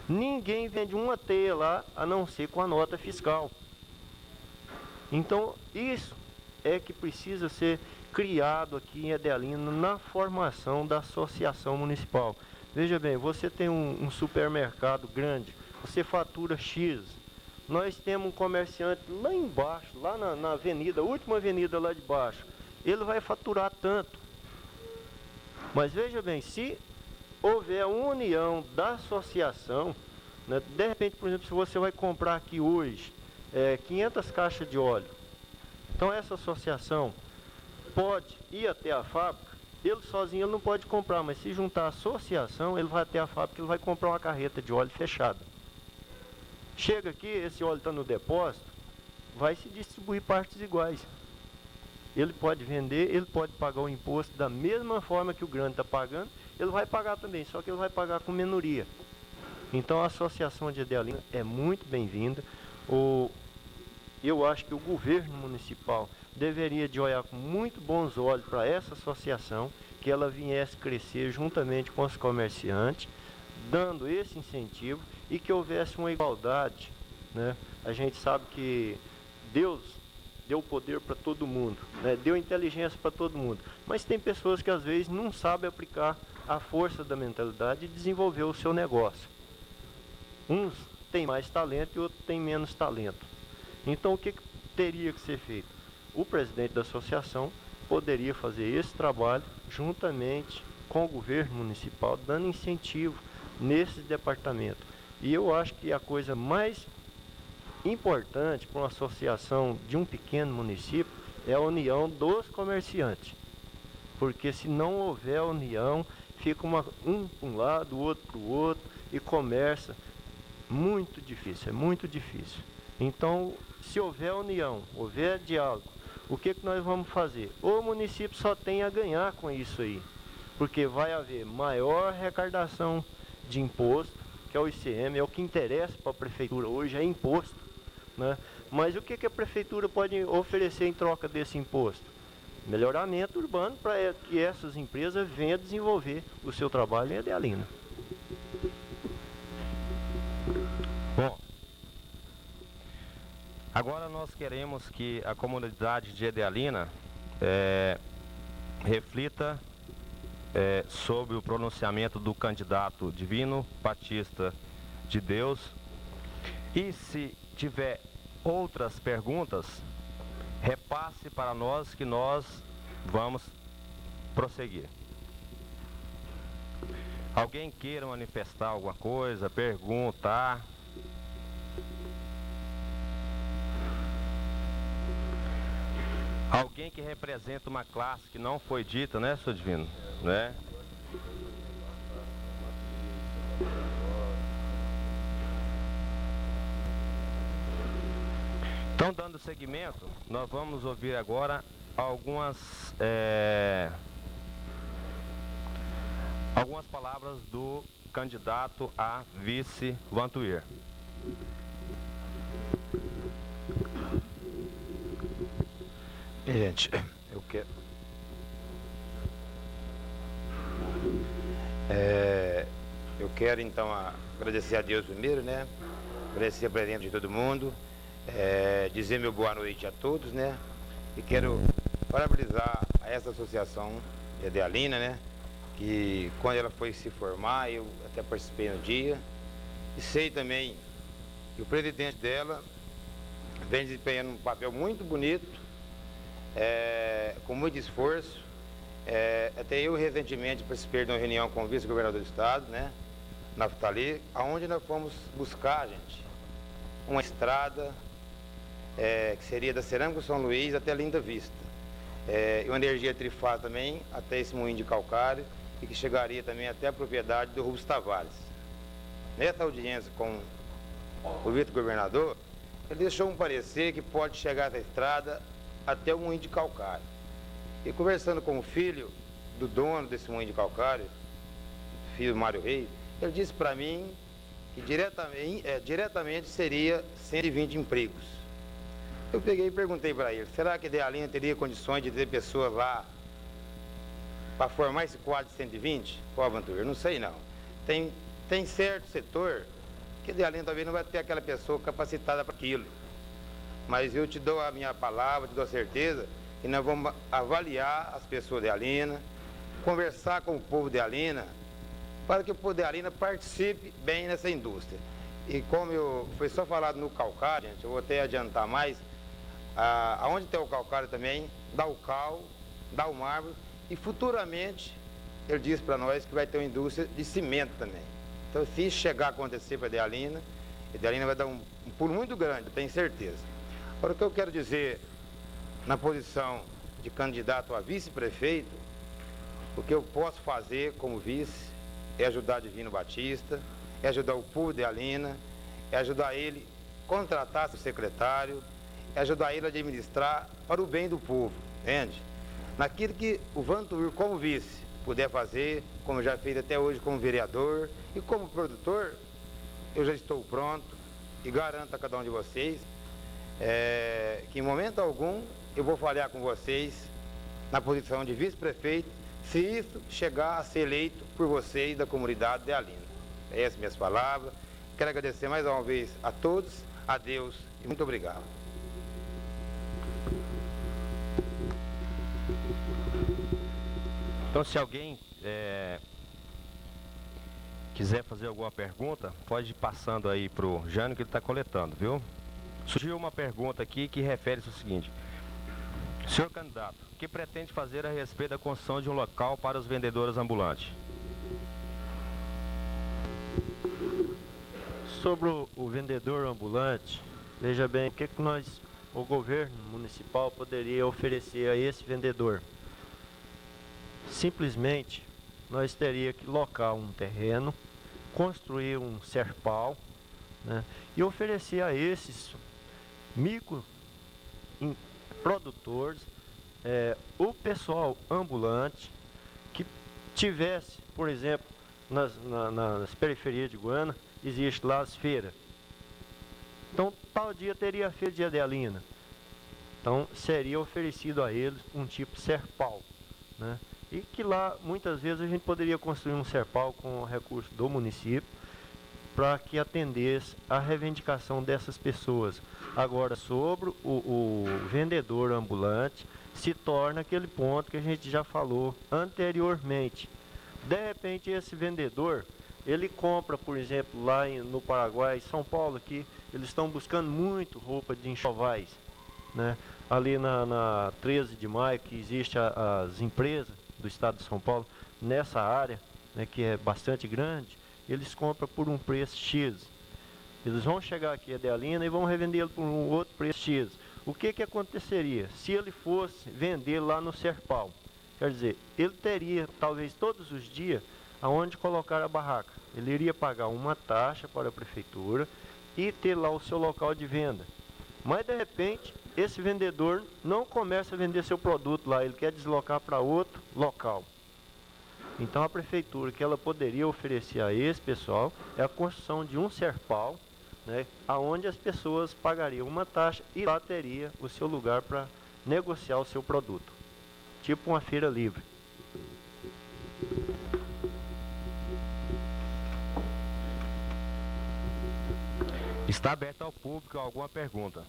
Ninguém vende uma teia lá, a não ser com a nota fiscal. Então isso é que precisa ser criado aqui em Edealina na formação da associação municipal. Veja bem, você tem um supermercado grande, você fatura X. Nós temos um comerciante lá embaixo, lá na avenida, a última avenida lá de baixo. Ele vai faturar tanto. Mas veja bem, se houver a união da associação, né, de repente, por exemplo, se você vai comprar aqui hoje 500 caixas de óleo, então essa associação pode ir até a fábrica, ele sozinho ele não pode comprar, mas se juntar a associação, ele vai até a fábrica, ele vai comprar uma carreta de óleo fechada. Chega aqui, esse óleo está no depósito, vai se distribuir partes iguais. Ele pode vender, ele pode pagar o imposto da mesma forma que o grande está pagando, ele vai pagar também, só que ele vai pagar com minoria. Então a Associação de Edealina é muito bem-vinda. Eu acho que o governo municipal deveria de olhar com muito bons olhos para essa associação, que ela viesse crescer juntamente com os comerciantes, dando esse incentivo e que houvesse uma igualdade, né? A gente sabe que Deus deu poder para todo mundo, né? Deu inteligência para todo mundo, mas tem pessoas que às vezes não sabem aplicar a força da mentalidade e desenvolver o seu negócio. Uns têm mais talento e outros têm menos talento. Então o que teria que ser feito? O presidente da associação poderia fazer esse trabalho juntamente com o governo municipal, dando incentivo nesse departamento. E eu acho que a coisa mais importante para uma associação de um pequeno município é a união dos comerciantes. Porque se não houver união, fica um para um lado, o outro para o outro, e começa muito difícil, é muito difícil. Então, se houver união, houver diálogo, o que nós vamos fazer? O município só tem a ganhar com isso aí, porque vai haver maior arrecadação de imposto, que é o ICM, é o que interessa para a prefeitura hoje, é imposto, né? Mas o que a prefeitura pode oferecer em troca desse imposto? Melhoramento urbano para que essas empresas venham desenvolver o seu trabalho em Edealina. Bom, agora nós queremos que a comunidade de Edealina reflita sobre o pronunciamento do candidato Divino Batista de Deus. E se tiver outras perguntas, repasse para nós que nós vamos prosseguir. Alguém queira manifestar alguma coisa, perguntar? Alguém que representa uma classe que não foi dita, né, senhor Divino? Né? Então, dando seguimento, nós vamos ouvir agora algumas palavras do candidato a vice Vantuir. Gente, eu quero então agradecer a Deus primeiro, né? Agradecer a presença de todo mundo, dizer meu boa noite a todos, né? E quero parabenizar a essa associação de Edealina, né? Que quando ela foi se formar, eu até participei no dia, e sei também que o presidente dela vem desempenhando um papel muito bonito, com muito esforço. Até eu recentemente participei de uma reunião com o vice-governador do estado, né, Naftali, onde nós fomos buscar, gente, uma estrada que seria da Cerâmica São Luís até Linda Vista, e uma energia trifásica também até esse moinho de calcário, e que chegaria também até a propriedade do Rubens Tavares. Nessa audiência com o vice-governador, ele deixou um parecer que pode chegar essa estrada até o moinho de calcário. E conversando com o filho do dono desse moinho de calcário, filho Mário Reis, ele disse para mim que diretamente seria 120 empregos. Eu peguei e perguntei para ele, será que Edealina teria condições de ter pessoas lá para formar esse quadro de 120? Pô, Vantuir, eu não sei não. Tem certo setor que Edealina talvez não vai ter aquela pessoa capacitada para aquilo. Mas eu te dou a minha palavra, te dou a certeza que nós vamos avaliar as pessoas de Edealina, conversar com o povo de Edealina, para que o povo de Edealina participe bem nessa indústria. E como foi só falado no calcário, gente, eu vou até adiantar mais, aonde tem o calcário também, dá o cal, dá o mármore, e futuramente ele disse para nós que vai ter uma indústria de cimento também. Então, se chegar a acontecer para Edealina vai dar um pulo muito grande, eu tenho certeza. Agora, o que eu quero dizer na posição de candidato a vice-prefeito, o que eu posso fazer como vice é ajudar Divino Batista, é ajudar o povo de Edealina, é ajudar ele a contratar seu secretário, é ajudar ele a administrar para o bem do povo, entende? Naquilo que o Vantuir, como vice, puder fazer, como já fez até hoje como vereador e como produtor, eu já estou pronto e garanto a cada um de vocês que em momento algum eu vou falhar com vocês na posição de vice-prefeito, se isso chegar a ser eleito por vocês da comunidade de Edealina. Essas minhas palavras. Quero agradecer mais uma vez a todos, a Deus e muito obrigado. Então, se alguém quiser fazer alguma pergunta, pode ir passando aí para o Jânio que ele está coletando, viu? Surgiu uma pergunta aqui que refere-se ao seguinte: senhor candidato, o que pretende fazer a respeito da construção de um local para os vendedores ambulantes? Sobre o vendedor ambulante, veja bem, o que o governo municipal poderia oferecer a esse vendedor? Simplesmente, nós teríamos que locar um terreno, construir um serpal, né, e oferecer a esses micro produtores, o pessoal ambulante que tivesse, por exemplo, nas periferias de Goiânia, existe lá as feiras. Então, tal dia teria a feira de Adelina. Então, seria oferecido a eles um tipo de serpal, né? E que lá, muitas vezes, a gente poderia construir um serpal com recurso do município para que atendesse a reivindicação dessas pessoas. Agora, sobre o vendedor ambulante, se torna aquele ponto que a gente já falou anteriormente. De repente, esse vendedor, ele compra, por exemplo, lá no Paraguai, São Paulo aqui, eles estão buscando muito roupa de enxovais, né? Ali na 13 de maio, que existe as empresas do estado de São Paulo, nessa área, né, que é bastante grande, eles compram por um preço X. Eles vão chegar aqui a Adelina e vão revendê-lo por um outro preço X. O que aconteceria se ele fosse vender lá no Serpal? Quer dizer, ele teria, talvez todos os dias, aonde colocar a barraca. Ele iria pagar uma taxa para a prefeitura e ter lá o seu local de venda. Mas, de repente, esse vendedor não começa a vender seu produto lá, ele quer deslocar para outro local. Então, a prefeitura, que ela poderia oferecer a esse pessoal, é a construção de um serpal, né, onde as pessoas pagariam uma taxa e lá teria o seu lugar para negociar o seu produto. Tipo uma feira livre. Está aberto ao público alguma pergunta?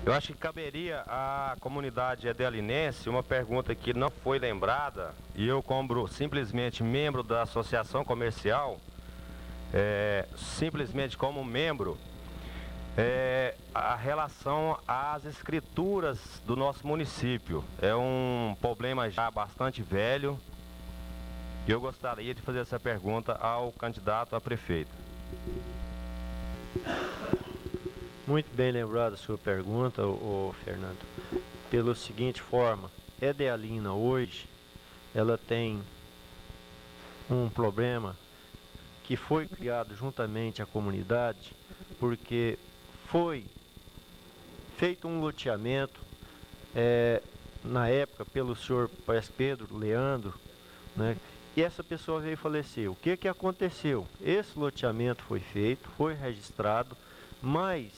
Eu acho que caberia à comunidade adelinense uma pergunta que não foi lembrada, e eu, como simplesmente membro da associação comercial, simplesmente como membro, a relação às escrituras do nosso município. É um problema já bastante velho, e eu gostaria de fazer essa pergunta ao candidato a prefeito. Muito bem lembrada a sua pergunta, Fernando. Pela seguinte forma, Adelina hoje, ela tem um problema que foi criado juntamente à comunidade, porque foi feito um loteamento, na época, pelo senhor Pedro Leandro, né, e essa pessoa veio falecer. O que aconteceu? Esse loteamento foi feito, foi registrado, mas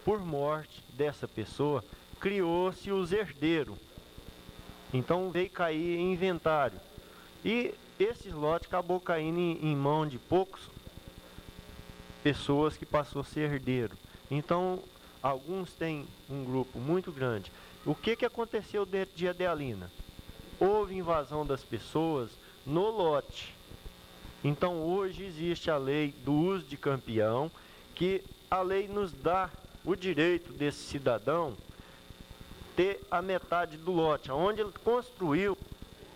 por morte dessa pessoa, criou-se os herdeiros. Então veio cair em inventário. E esse lote acabou caindo em mão de poucas pessoas que passou a ser herdeiro. Então, alguns têm um grupo muito grande. O que aconteceu dentro de Adelina? Houve invasão das pessoas no lote. Então, hoje existe a lei do uso de campeão, que a lei nos dá o direito desse cidadão ter a metade do lote. Onde ele construiu,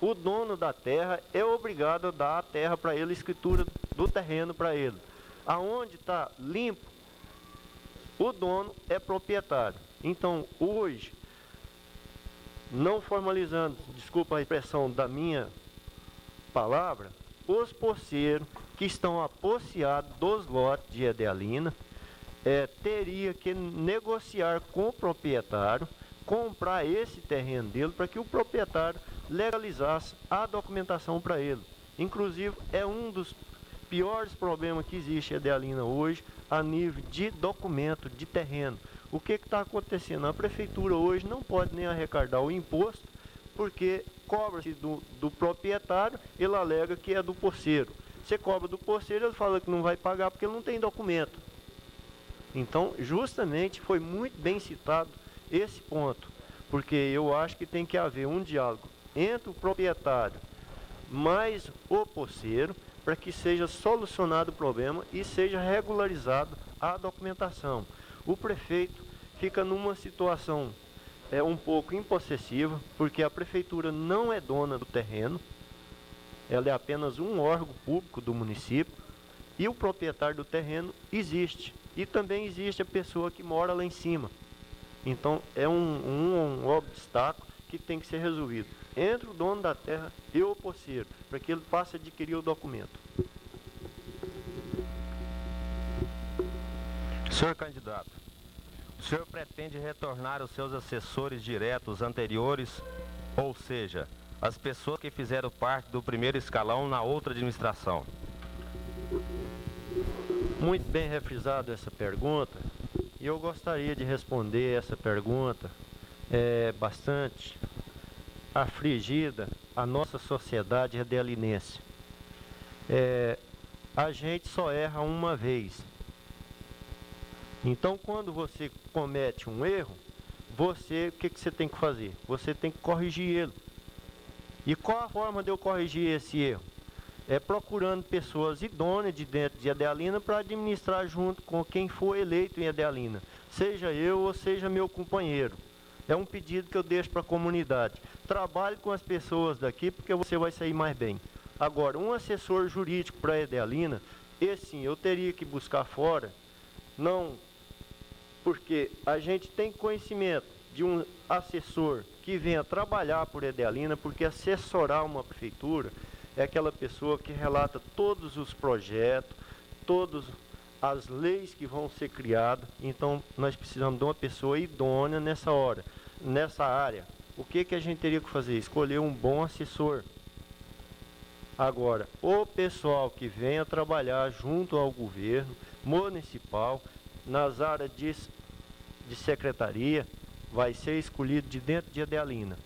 o dono da terra é obrigado a dar a terra para ele, a escritura do terreno para ele. Aonde está limpo, o dono é proprietário. Então, hoje, não formalizando, desculpa a expressão da minha palavra, os poceiros que estão apoceados dos lotes de Adelina, teria que negociar com o proprietário, comprar esse terreno dele para que o proprietário legalizasse a documentação para ele. Inclusive, é um dos piores problemas que existe em Adelina hoje a nível de documento de terreno. O que está acontecendo? A prefeitura hoje não pode nem arrecadar o imposto, porque cobra-se do proprietário, ele alega que é do posseiro. Você cobra do posseiro, ele fala que não vai pagar porque ele não tem documento. Então, justamente, foi muito bem citado esse ponto, porque eu acho que tem que haver um diálogo entre o proprietário mais o posseiro, para que seja solucionado o problema e seja regularizado a documentação. O prefeito fica numa situação um pouco impossessiva, porque a prefeitura não é dona do terreno, ela é apenas um órgão público do município, e o proprietário do terreno existe, e também existe a pessoa que mora lá em cima. Então é um obstáculo que tem que ser resolvido entre o dono da terra e o posseiro, para que ele passe a adquirir o documento. Senhor candidato, o senhor pretende retornar os seus assessores diretos anteriores, ou seja, as pessoas que fizeram parte do primeiro escalão na outra administração? Muito bem refrisado essa pergunta, e eu gostaria de responder essa pergunta bastante afligida a nossa sociedade redealinense. A gente só erra uma vez. Então, quando você comete um erro, o que você tem que fazer? Você tem que corrigir ele. E qual a forma de eu corrigir esse erro? É procurando pessoas idôneas de dentro de Edealina para administrar junto com quem for eleito em Edealina, seja eu ou seja meu companheiro. É um pedido que eu deixo para a comunidade. Trabalhe com as pessoas daqui, porque você vai sair mais bem. Agora, um assessor jurídico para Edealina, esse sim, eu teria que buscar fora, não, porque a gente tem conhecimento de um assessor que venha trabalhar por Edealina, porque assessorar uma prefeitura é aquela pessoa que relata todos os projetos, todas as leis que vão ser criadas. Então, nós precisamos de uma pessoa idônea nessa hora, nessa área. O que a gente teria que fazer? Escolher um bom assessor. Agora, o pessoal que venha trabalhar junto ao governo municipal, nas áreas de secretaria, vai ser escolhido de dentro de Edealina.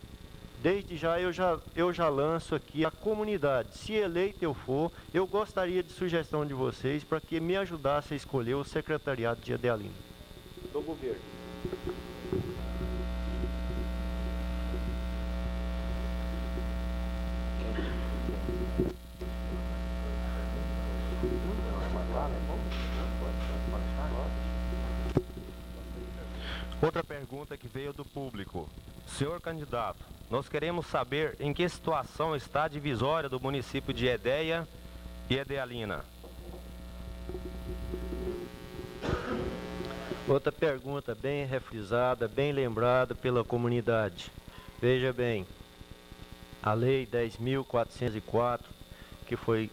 Desde já eu já lanço aqui a comunidade. Se eleito eu for, eu gostaria de sugestão de vocês para que me ajudasse a escolher o secretariado de Edealina, do governo. Outra pergunta que veio do público. Senhor candidato, nós queremos saber em que situação está a divisória do município de Edéia e Edealina. Outra pergunta bem refrisada, bem lembrada pela comunidade. Veja bem, a Lei 10.404, que foi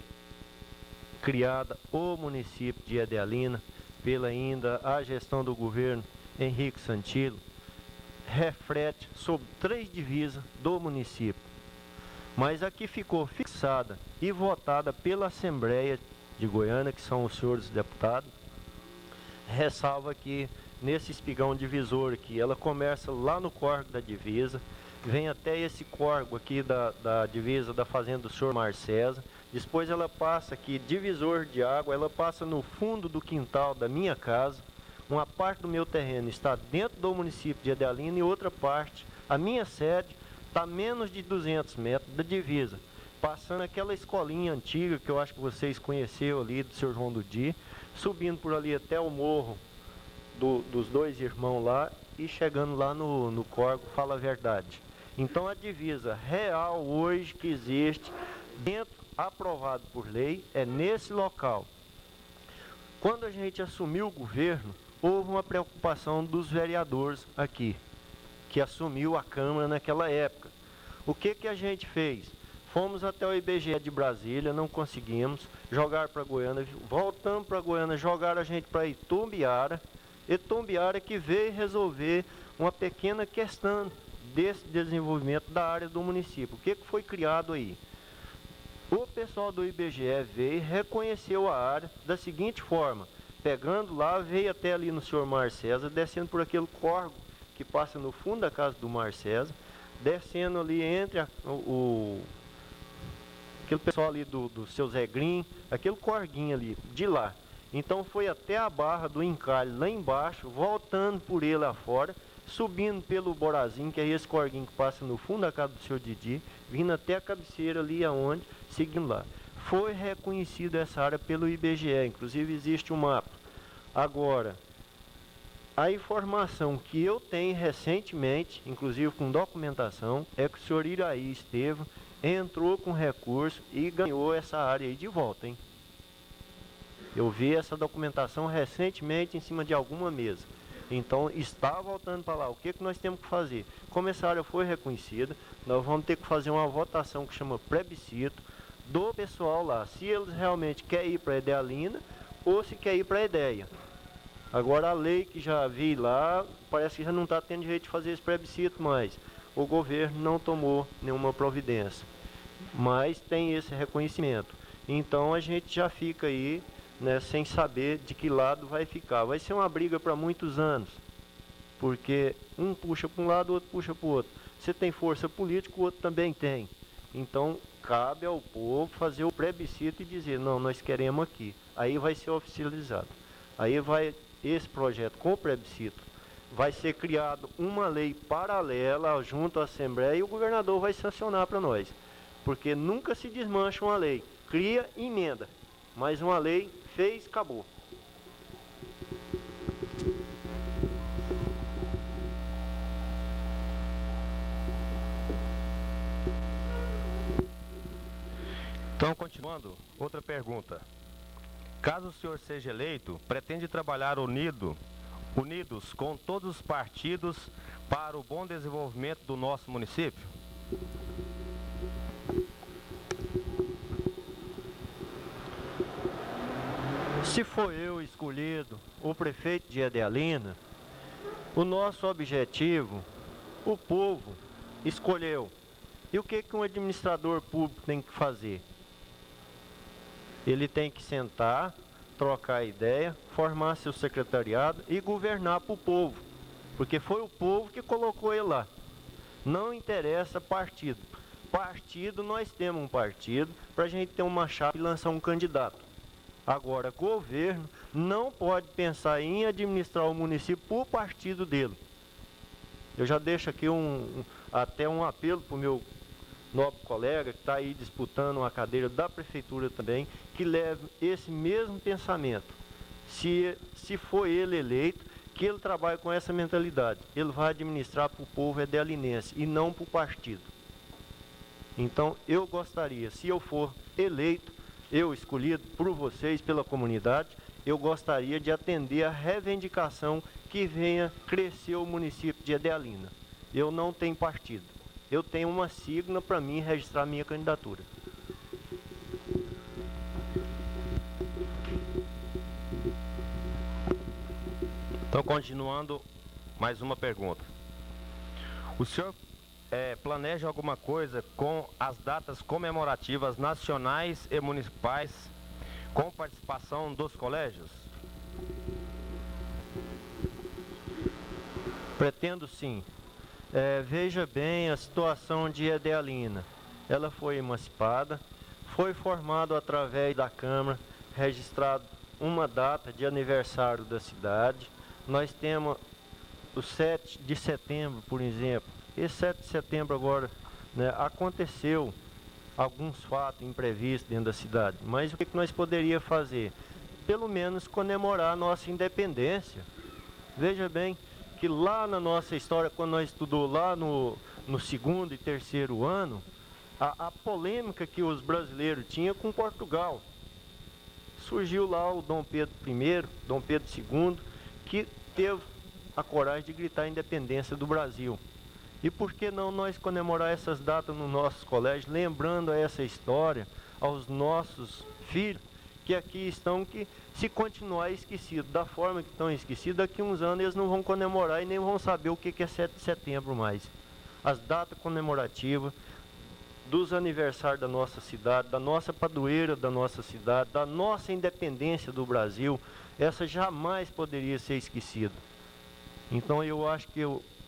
criada o município de Edealina, pela ainda a gestão do governo Henrique Santilo, reflete sobre 3 divisas do município. Mas aqui ficou fixada e votada pela Assembleia de Goiânia, que são os senhores deputados, ressalva que nesse espigão divisor aqui, ela começa lá no córrego da divisa, vem até esse córrego aqui da divisa da fazenda do senhor Marcesa, depois ela passa aqui, divisor de água, ela passa no fundo do quintal da minha casa. Uma parte do meu terreno está dentro do município de Edealina e outra parte, a minha sede, está a menos de 200 metros da divisa, passando aquela escolinha antiga que eu acho que vocês conheceram ali do seu João do Di, subindo por ali até o morro dos 2 irmãos lá e chegando lá no córrego Fala a Verdade. Então a divisa real hoje que existe, dentro, aprovado por lei, é nesse local. Quando a gente assumiu o governo, houve uma preocupação dos vereadores aqui, que assumiu a Câmara naquela época. O que a gente fez? Fomos até o IBGE de Brasília, não conseguimos, jogar para Goiânia, voltamos para Goiânia, jogaram a gente para Itumbiara, que veio resolver uma pequena questão desse desenvolvimento da área do município. O que foi criado aí? O pessoal do IBGE veio e reconheceu a área da seguinte forma: pegando lá, veio até ali no senhor Mar César, descendo por aquele córrego que passa no fundo da casa do Mar César, descendo ali entre aquele pessoal ali do seu Zé Grim, aquele corguinho ali, de lá. Então foi até a barra do encalhe lá embaixo, voltando por ele afora, subindo pelo Borazinho, que é esse corguinho que passa no fundo da casa do seu Didi, vindo até a cabeceira ali aonde, seguindo lá. Foi reconhecida essa área pelo IBGE, inclusive existe um mapa. Agora, a informação que eu tenho recentemente, inclusive com documentação, é que o senhor Iraí Estevam entrou com recurso e ganhou essa área aí de volta, hein? Eu vi essa documentação recentemente em cima de alguma mesa. Então está voltando para lá. O que nós temos que fazer? Como essa área foi reconhecida, nós vamos ter que fazer uma votação que chama plebiscito do pessoal lá. Se eles realmente querem ir para a Idealina ou se quer ir para a Ideia. Agora a lei que já vi lá, parece que já não está tendo jeito de fazer esse plebiscito mais. O governo não tomou nenhuma providência. Mas tem esse reconhecimento. Então a gente já fica aí, né, sem saber de que lado vai ficar. Vai ser uma briga para muitos anos, porque um puxa para um lado, o outro puxa para o outro. Você tem força política, o outro também tem. Então, cabe ao povo fazer o plebiscito e dizer, não, nós queremos aqui. Aí vai ser oficializado. Aí vai esse projeto com o plebiscito. Vai ser criado uma lei paralela junto à Assembleia e o governador vai sancionar para nós. Porque nunca se desmancha uma lei. Cria e emenda. Mas uma lei fez, acabou. Então, continuando, outra pergunta. Caso o senhor seja eleito, pretende trabalhar unidos com todos os partidos para o bom desenvolvimento do nosso município? Se for eu escolhido, o prefeito de Idealina, o nosso objetivo, o povo escolheu. E o que um administrador público tem que fazer? Ele tem que sentar, trocar ideia, formar seu secretariado e governar para o povo. Porque foi o povo que colocou ele lá. Não interessa partido. Partido, nós temos um partido para a gente ter uma chapa e lançar um candidato. Agora, governo não pode pensar em administrar o município por partido dele. Eu já deixo aqui até um apelo para o meu nobre colega que está aí disputando uma cadeira da prefeitura também, que leve esse mesmo pensamento. Se for ele eleito, que ele trabalhe com essa mentalidade. Ele vai administrar para o povo idealinense e não para o partido. Então, eu gostaria, se eu for eleito, eu escolhido por vocês, pela comunidade, eu gostaria de atender a reivindicação que venha crescer o município de Idealina. Eu não tenho partido. Eu tenho uma sigla para mim registrar minha candidatura. Então, continuando, mais uma pergunta. O senhor planeja alguma coisa com as datas comemorativas nacionais e municipais com participação dos colégios? Pretendo sim. Veja bem a situação de Idealina. Ela foi emancipada, foi formado através da Câmara, registrado uma data de aniversário da cidade. Nós temos o 7 de setembro, por exemplo. Esse 7 de setembro agora, né, aconteceu alguns fatos imprevistos dentro da cidade. Mas o que nós poderíamos fazer? Pelo menos comemorar a nossa independência. Veja bem que lá na nossa história, quando nós estudamos lá no segundo e terceiro ano, a polêmica que os brasileiros tinham com Portugal. Surgiu lá o Dom Pedro I, Dom Pedro II, que teve a coragem de gritar a independência do Brasil. E por que não nós comemorar essas datas nos nossos colégios, lembrando essa história aos nossos filhos, que aqui estão, que se continuar esquecido, da forma que estão esquecidos, daqui a uns anos eles não vão comemorar e nem vão saber o que é 7 de setembro mais. As datas comemorativas dos aniversários da nossa cidade, da nossa padroeira da nossa cidade, da nossa independência do Brasil, essa jamais poderia ser esquecida. Então eu acho que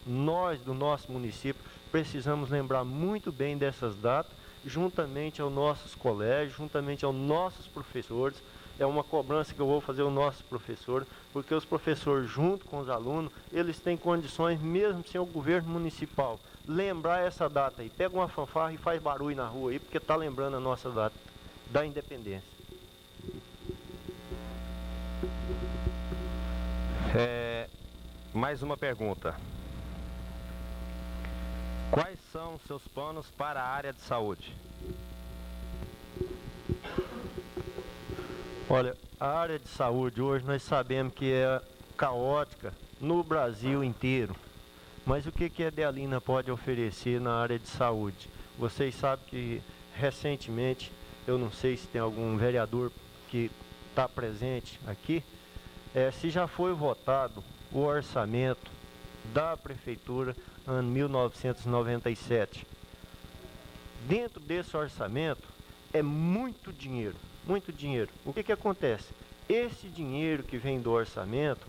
nós do nosso município precisamos lembrar muito bem dessas datas, juntamente aos nossos colégios, juntamente aos nossos professores. É uma cobrança que eu vou fazer aos nossos professores, porque os professores, junto com os alunos, eles têm condições, mesmo sem o governo municipal, lembrar essa data aí. Pega uma fanfarra e faz barulho na rua aí, porque está lembrando a nossa data da independência. Mais uma pergunta. Quais são os seus planos para a área de saúde? Olha, a área de saúde hoje nós sabemos que é caótica no Brasil inteiro. Mas o que a Edealina pode oferecer na área de saúde? Vocês sabem que recentemente, eu não sei se tem algum vereador que está presente aqui, se já foi votado o orçamento da prefeitura ano 1997. Dentro desse orçamento é muito dinheiro, muito dinheiro. O que acontece? Esse dinheiro que vem do orçamento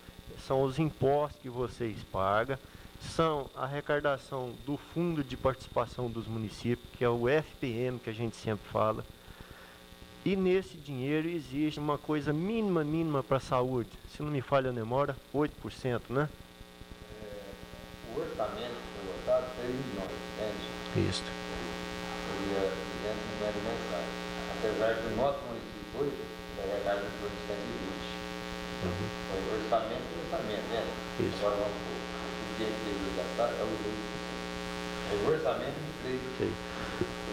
são os impostos que vocês pagam, são a arrecadação do Fundo de Participação dos Municípios, que é o FPM que a gente sempre fala. E nesse dinheiro existe uma coisa mínima para a saúde. Se não me falha a memória, 8%, né? O orçamento foi votado 3 milhões, entende? Isso. Seria 250 mensais. Apesar que o nosso município hoje, da arrecadação foi de 120. Foi o orçamento, né? Isso. Agora vamos o que ele gastar é os 8%. O orçamento de 3%.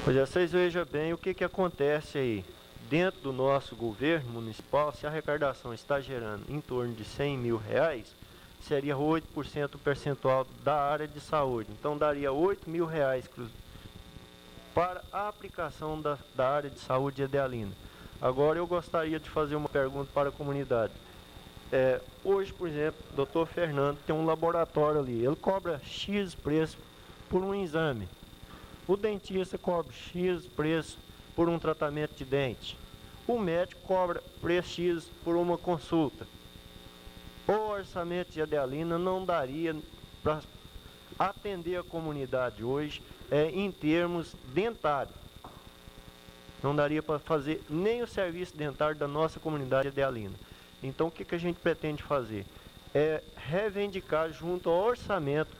Pois é, vocês vejam bem o que acontece aí. Dentro do nosso governo municipal, se a arrecadação está gerando em torno de 100 mil reais, seria 8% o percentual da área de saúde. Então daria 8 mil reais para a aplicação da área de saúde de Edealina. Agora eu gostaria de fazer uma pergunta para a comunidade. Hoje, por exemplo, o Dr. Fernando tem um laboratório ali, ele cobra X preço por um exame. O dentista cobra X preço por um tratamento de dente. O médico cobra preço X por uma consulta. O orçamento de Edealina não daria para atender a comunidade hoje em termos dentários. Não daria para fazer nem o serviço dentário da nossa comunidade Edealina. Então o que a gente pretende fazer? É reivindicar junto ao orçamento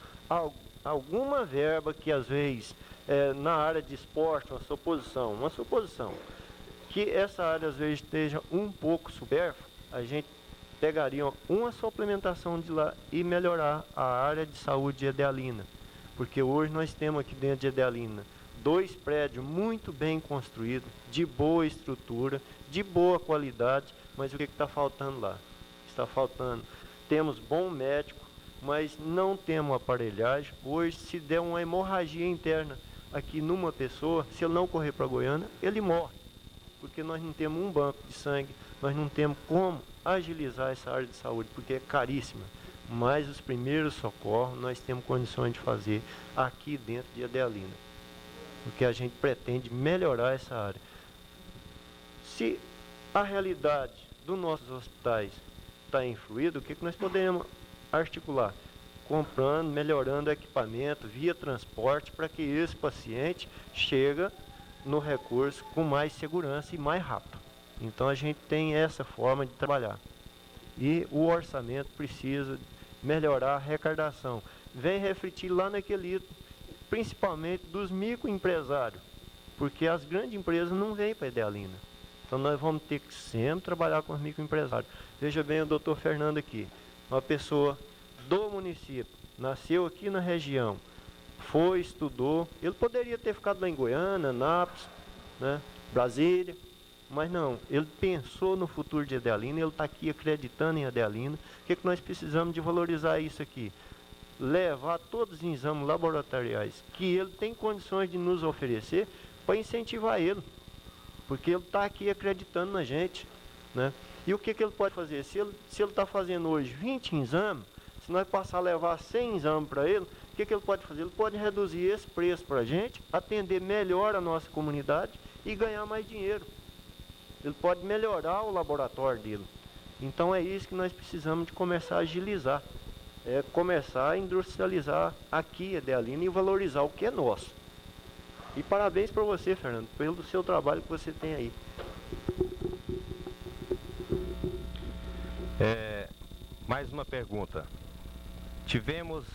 alguma verba que às vezes na área de esporte, uma suposição, que essa área às vezes esteja um pouco supérflua, a gente pegaria uma suplementação de lá e melhorar a área de saúde de Edealina. Porque hoje nós temos aqui dentro de Edealina 2 prédios muito bem construídos, de boa estrutura, de boa qualidade, mas o que está faltando lá? Está faltando, temos bom médico, mas não temos aparelhagem. Hoje, se der uma hemorragia interna aqui numa pessoa, se ele não correr para Goiânia, ele morre. Porque nós não temos um banco de sangue, nós não temos como agilizar essa área de saúde, porque é caríssima. Mas os primeiros socorros nós temos condições de fazer aqui dentro de Edealina. Porque a gente pretende melhorar essa área. Se a realidade dos nossos hospitais está influída, o que nós podemos articular? Comprando, melhorando equipamento via transporte para que esse paciente chegue no recurso com mais segurança e mais rápido. Então a gente tem essa forma de trabalhar. E o orçamento precisa melhorar a arrecadação. Vem refletir lá naquele item, principalmente dos microempresários, porque as grandes empresas não vêm para Edealina. Então nós vamos ter que sempre trabalhar com os microempresários. Veja bem o doutor Fernando aqui, uma pessoa do município, nasceu aqui na região, foi, estudou, ele poderia ter ficado lá em Goiânia, Nápoles, né, Brasília, mas não, ele pensou no futuro de Edealina, ele está aqui acreditando em Edealina. O que nós precisamos de valorizar isso aqui? Levar todos os exames laboratoriais que ele tem condições de nos oferecer para incentivar ele, porque ele está aqui acreditando na gente, né? E o que ele pode fazer? Se ele está fazendo hoje 20 exames, se nós passar a levar 100 exames para ele, o que ele pode fazer? Ele pode reduzir esse preço para a gente, atender melhor a nossa comunidade e ganhar mais dinheiro. Ele pode melhorar o laboratório dele. Então é isso que nós precisamos de começar a agilizar. É começar a industrializar aqui, Edealina, e valorizar o que é nosso. E parabéns para você, Fernando, pelo seu trabalho que você tem aí. Mais uma pergunta. Tivemos,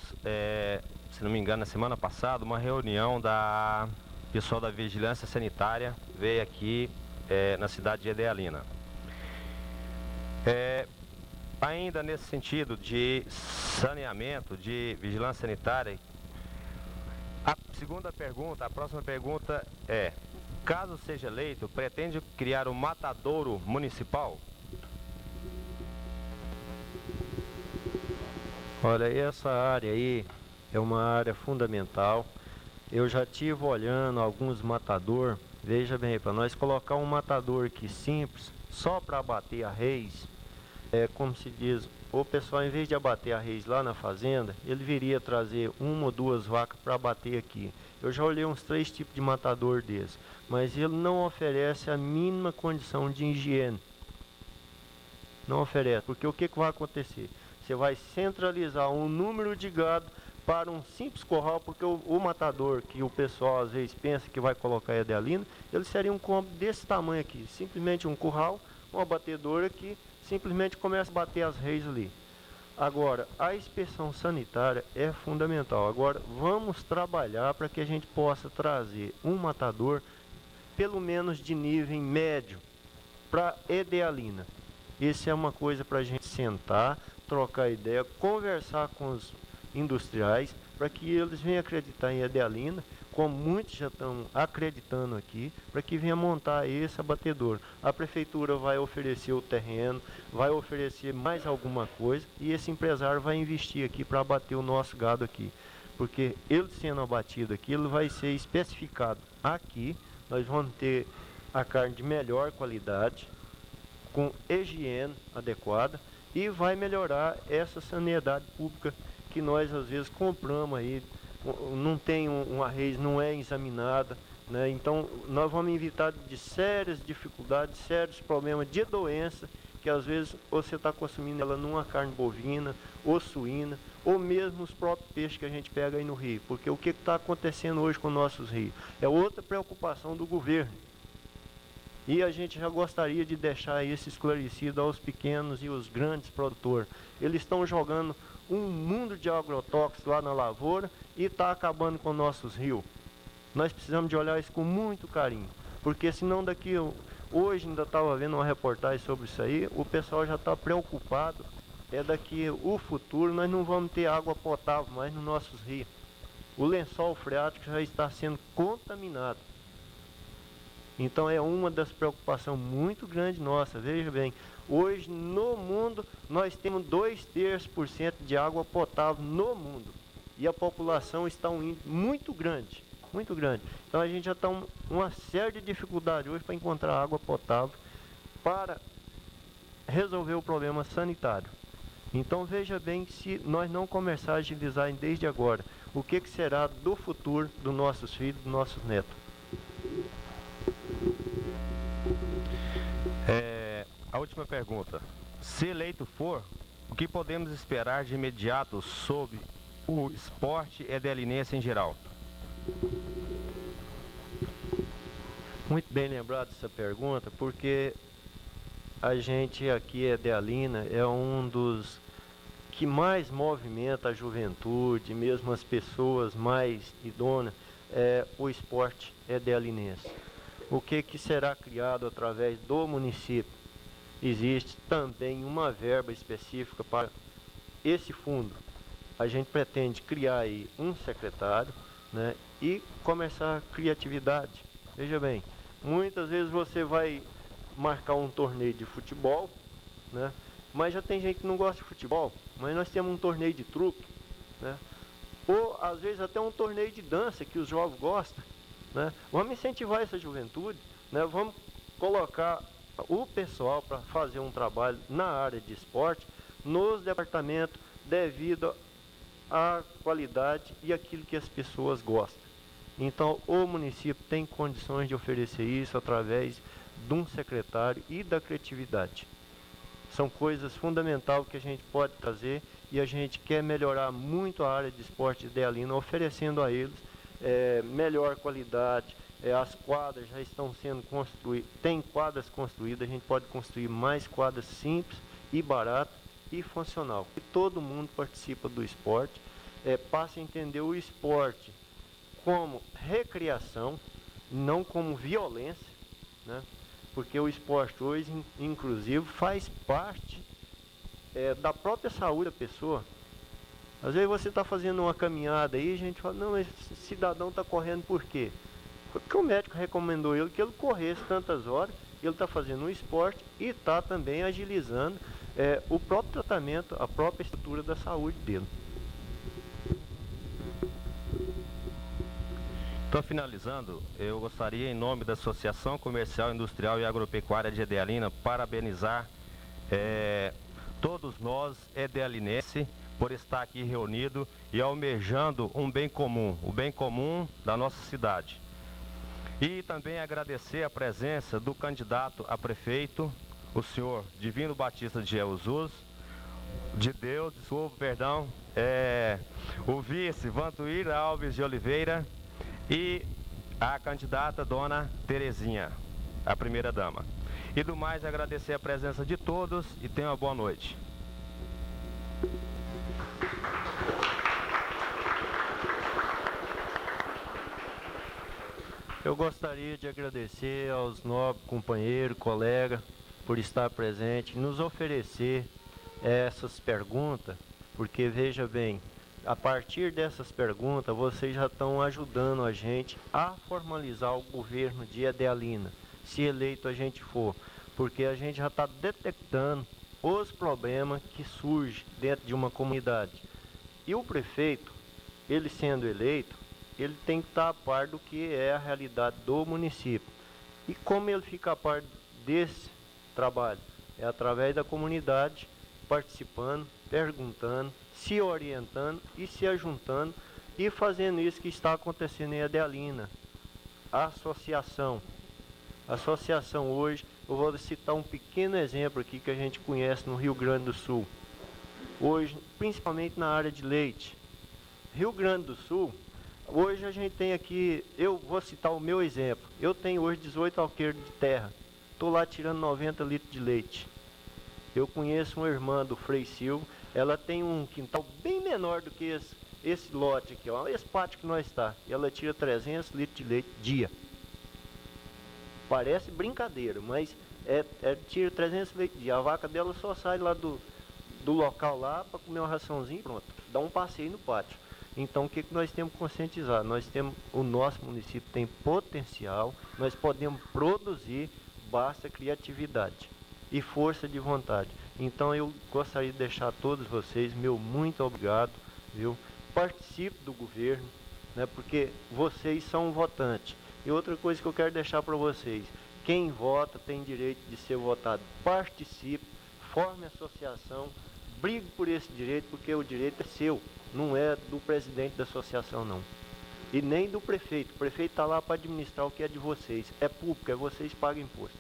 se não me engano, na semana passada, uma reunião da pessoal da Vigilância Sanitária, veio aqui na cidade de Edealina. Ainda nesse sentido de saneamento, de vigilância sanitária, a segunda pergunta, a próxima pergunta é: caso seja eleito, pretende criar um matadouro municipal? Olha, essa área aí é uma área fundamental. Eu já estive olhando alguns matador. Veja bem, para nós colocar um matador aqui simples, só para abater a reis, como se diz, o pessoal, em vez de abater a reis lá na fazenda, ele viria trazer uma ou duas vacas para abater aqui. Eu já olhei uns 3 tipos de matador desse, mas ele não oferece a mínima condição de higiene. Não oferece, porque o que vai acontecer? Você vai centralizar um número de gado para um simples curral, porque o matador que o pessoal às vezes pensa que vai colocar em Edealina, ele seria um cômodo desse tamanho aqui, simplesmente um curral, uma batedora que simplesmente começa a bater as reis ali. Agora, a inspeção sanitária é fundamental. Agora, vamos trabalhar para que a gente possa trazer um matador, pelo menos de nível médio, para Edealina. Isso é uma coisa para a gente sentar, trocar ideia, conversar com os industriais, para que eles venham acreditar em Edealina, como muitos já estão acreditando aqui, para que venha montar esse abatedor. A prefeitura vai oferecer o terreno, vai oferecer mais alguma coisa, e esse empresário vai investir aqui para abater o nosso gado aqui. Porque ele sendo abatido aqui, ele vai ser especificado aqui, nós vamos ter a carne de melhor qualidade, com higiene adequada, e vai melhorar essa sanidade pública que nós às vezes compramos aí, não tem uma reis, não é examinada, né? Então nós vamos evitar de sérias dificuldades, sérios problemas de doença, que às vezes você está consumindo ela numa carne bovina ou suína, ou mesmo os próprios peixes que a gente pega aí no rio, porque o que está acontecendo hoje com nossos rios é outra preocupação do governo. E a gente já gostaria de deixar isso esclarecido aos pequenos e os grandes produtores. Eles estão jogando um mundo de agrotóxicos lá na lavoura e está acabando com nossos rios. Nós precisamos de olhar isso com muito carinho, porque senão daqui, hoje ainda estava vendo uma reportagem sobre isso aí, o pessoal já está preocupado, daqui o futuro nós não vamos ter água potável mais nos nossos rios. O lençol freático já está sendo contaminado. Então é uma das preocupações muito grandes nossa. Veja bem, hoje no mundo nós temos 2/3% de água potável no mundo. E a população está um índice muito grande, muito grande. Então a gente já está uma série de dificuldades hoje para encontrar água potável para resolver o problema sanitário. Então veja bem, se nós não começarmos a agilizar desde agora, o que será do futuro dos nossos filhos, dos nossos netos? A última pergunta: se eleito for, o que podemos esperar de imediato sobre o esporte edealinense em geral? Muito bem lembrado essa pergunta, porque a gente aqui, Edealina, é um dos que mais movimenta a juventude, mesmo as pessoas mais idôneas, é o esporte edealinense. O que será criado através do município? Existe também uma verba específica para esse fundo. A gente pretende criar aí um secretário, né, e começar a criatividade. Veja bem, muitas vezes você vai marcar um torneio de futebol, né, mas já tem gente que não gosta de futebol, mas nós temos um torneio de truque, né, ou às vezes até um torneio de dança que os jovens gostam, né. Vamos incentivar essa juventude, né, vamos colocar o pessoal para fazer um trabalho na área de esporte nos departamentos devido à qualidade e aquilo que as pessoas gostam. Então o município tem condições de oferecer isso através de um secretário e da criatividade. São coisas fundamentais que a gente pode trazer e a gente quer melhorar muito a área de esporte de Idealina, oferecendo a eles melhor qualidade. As quadras já estão sendo construídas, tem quadras construídas, a gente pode construir mais quadras simples e baratas e funcional. E todo mundo participa do esporte, passa a entender o esporte como recreação, não como violência, né? Porque o esporte hoje, inclusive, faz parte da própria saúde da pessoa. Às vezes você está fazendo uma caminhada aí, a gente fala, não, esse cidadão está correndo por quê? Porque o médico recomendou ele que ele corresse tantas horas, ele está fazendo um esporte e está também agilizando o próprio tratamento, a própria estrutura da saúde dele. Então, finalizando, eu gostaria, em nome da Associação Comercial, Industrial e Agropecuária de Idealina, parabenizar todos nós, idealinenses, por estar aqui reunido e almejando um bem comum, o bem comum da nossa cidade. E também agradecer a presença do candidato a prefeito, o senhor Divino Batista de Jesus, o vice Vantuíra Alves de Oliveira e a candidata dona Terezinha, a primeira dama. E do mais, agradecer a presença de todos e tenham uma boa noite. Eu gostaria de agradecer aos nobres companheiros, colegas, por estar presente, nos oferecer essas perguntas, porque veja bem, a partir dessas perguntas, vocês já estão ajudando a gente a formalizar o governo de Idealina, se eleito a gente for, porque a gente já está detectando os problemas que surgem dentro de uma comunidade. E o prefeito, ele sendo eleito, ele tem que estar a par do que é a realidade do município. E como ele fica a par desse trabalho? É através da comunidade, participando, perguntando, se orientando e se ajuntando e fazendo isso que está acontecendo em Idealina. A associação hoje, eu vou citar um pequeno exemplo aqui que a gente conhece no Rio Grande do Sul. Hoje, principalmente na área de leite. Rio Grande do Sul, hoje a gente tem aqui, eu vou citar o meu exemplo. Eu tenho hoje 18 alqueires de terra. Estou lá tirando 90 litros de leite. Eu conheço uma irmã do Frei Silva, ela tem um quintal bem menor do que esse lote aqui, ó, esse pátio que nós está. E ela tira 300 litros de leite dia. Parece brincadeira, mas tira 300 litros dia. A vaca dela só sai lá do local lá para comer uma raçãozinha e pronto. Dá um passeio no pátio. Então o que nós temos que conscientizar? O nosso município tem potencial, nós podemos produzir, basta criatividade e força de vontade. Então eu gostaria de deixar a todos vocês, meu muito obrigado, viu? Participe do governo, né? Porque vocês são votantes. E outra coisa que eu quero deixar para vocês, quem vota tem direito de ser votado. Participe, forme associação, brigue por esse direito, porque o direito é seu, não é do presidente da associação não. E nem do prefeito. O prefeito está lá para administrar o que é de vocês. É público, é vocês que pagam imposto.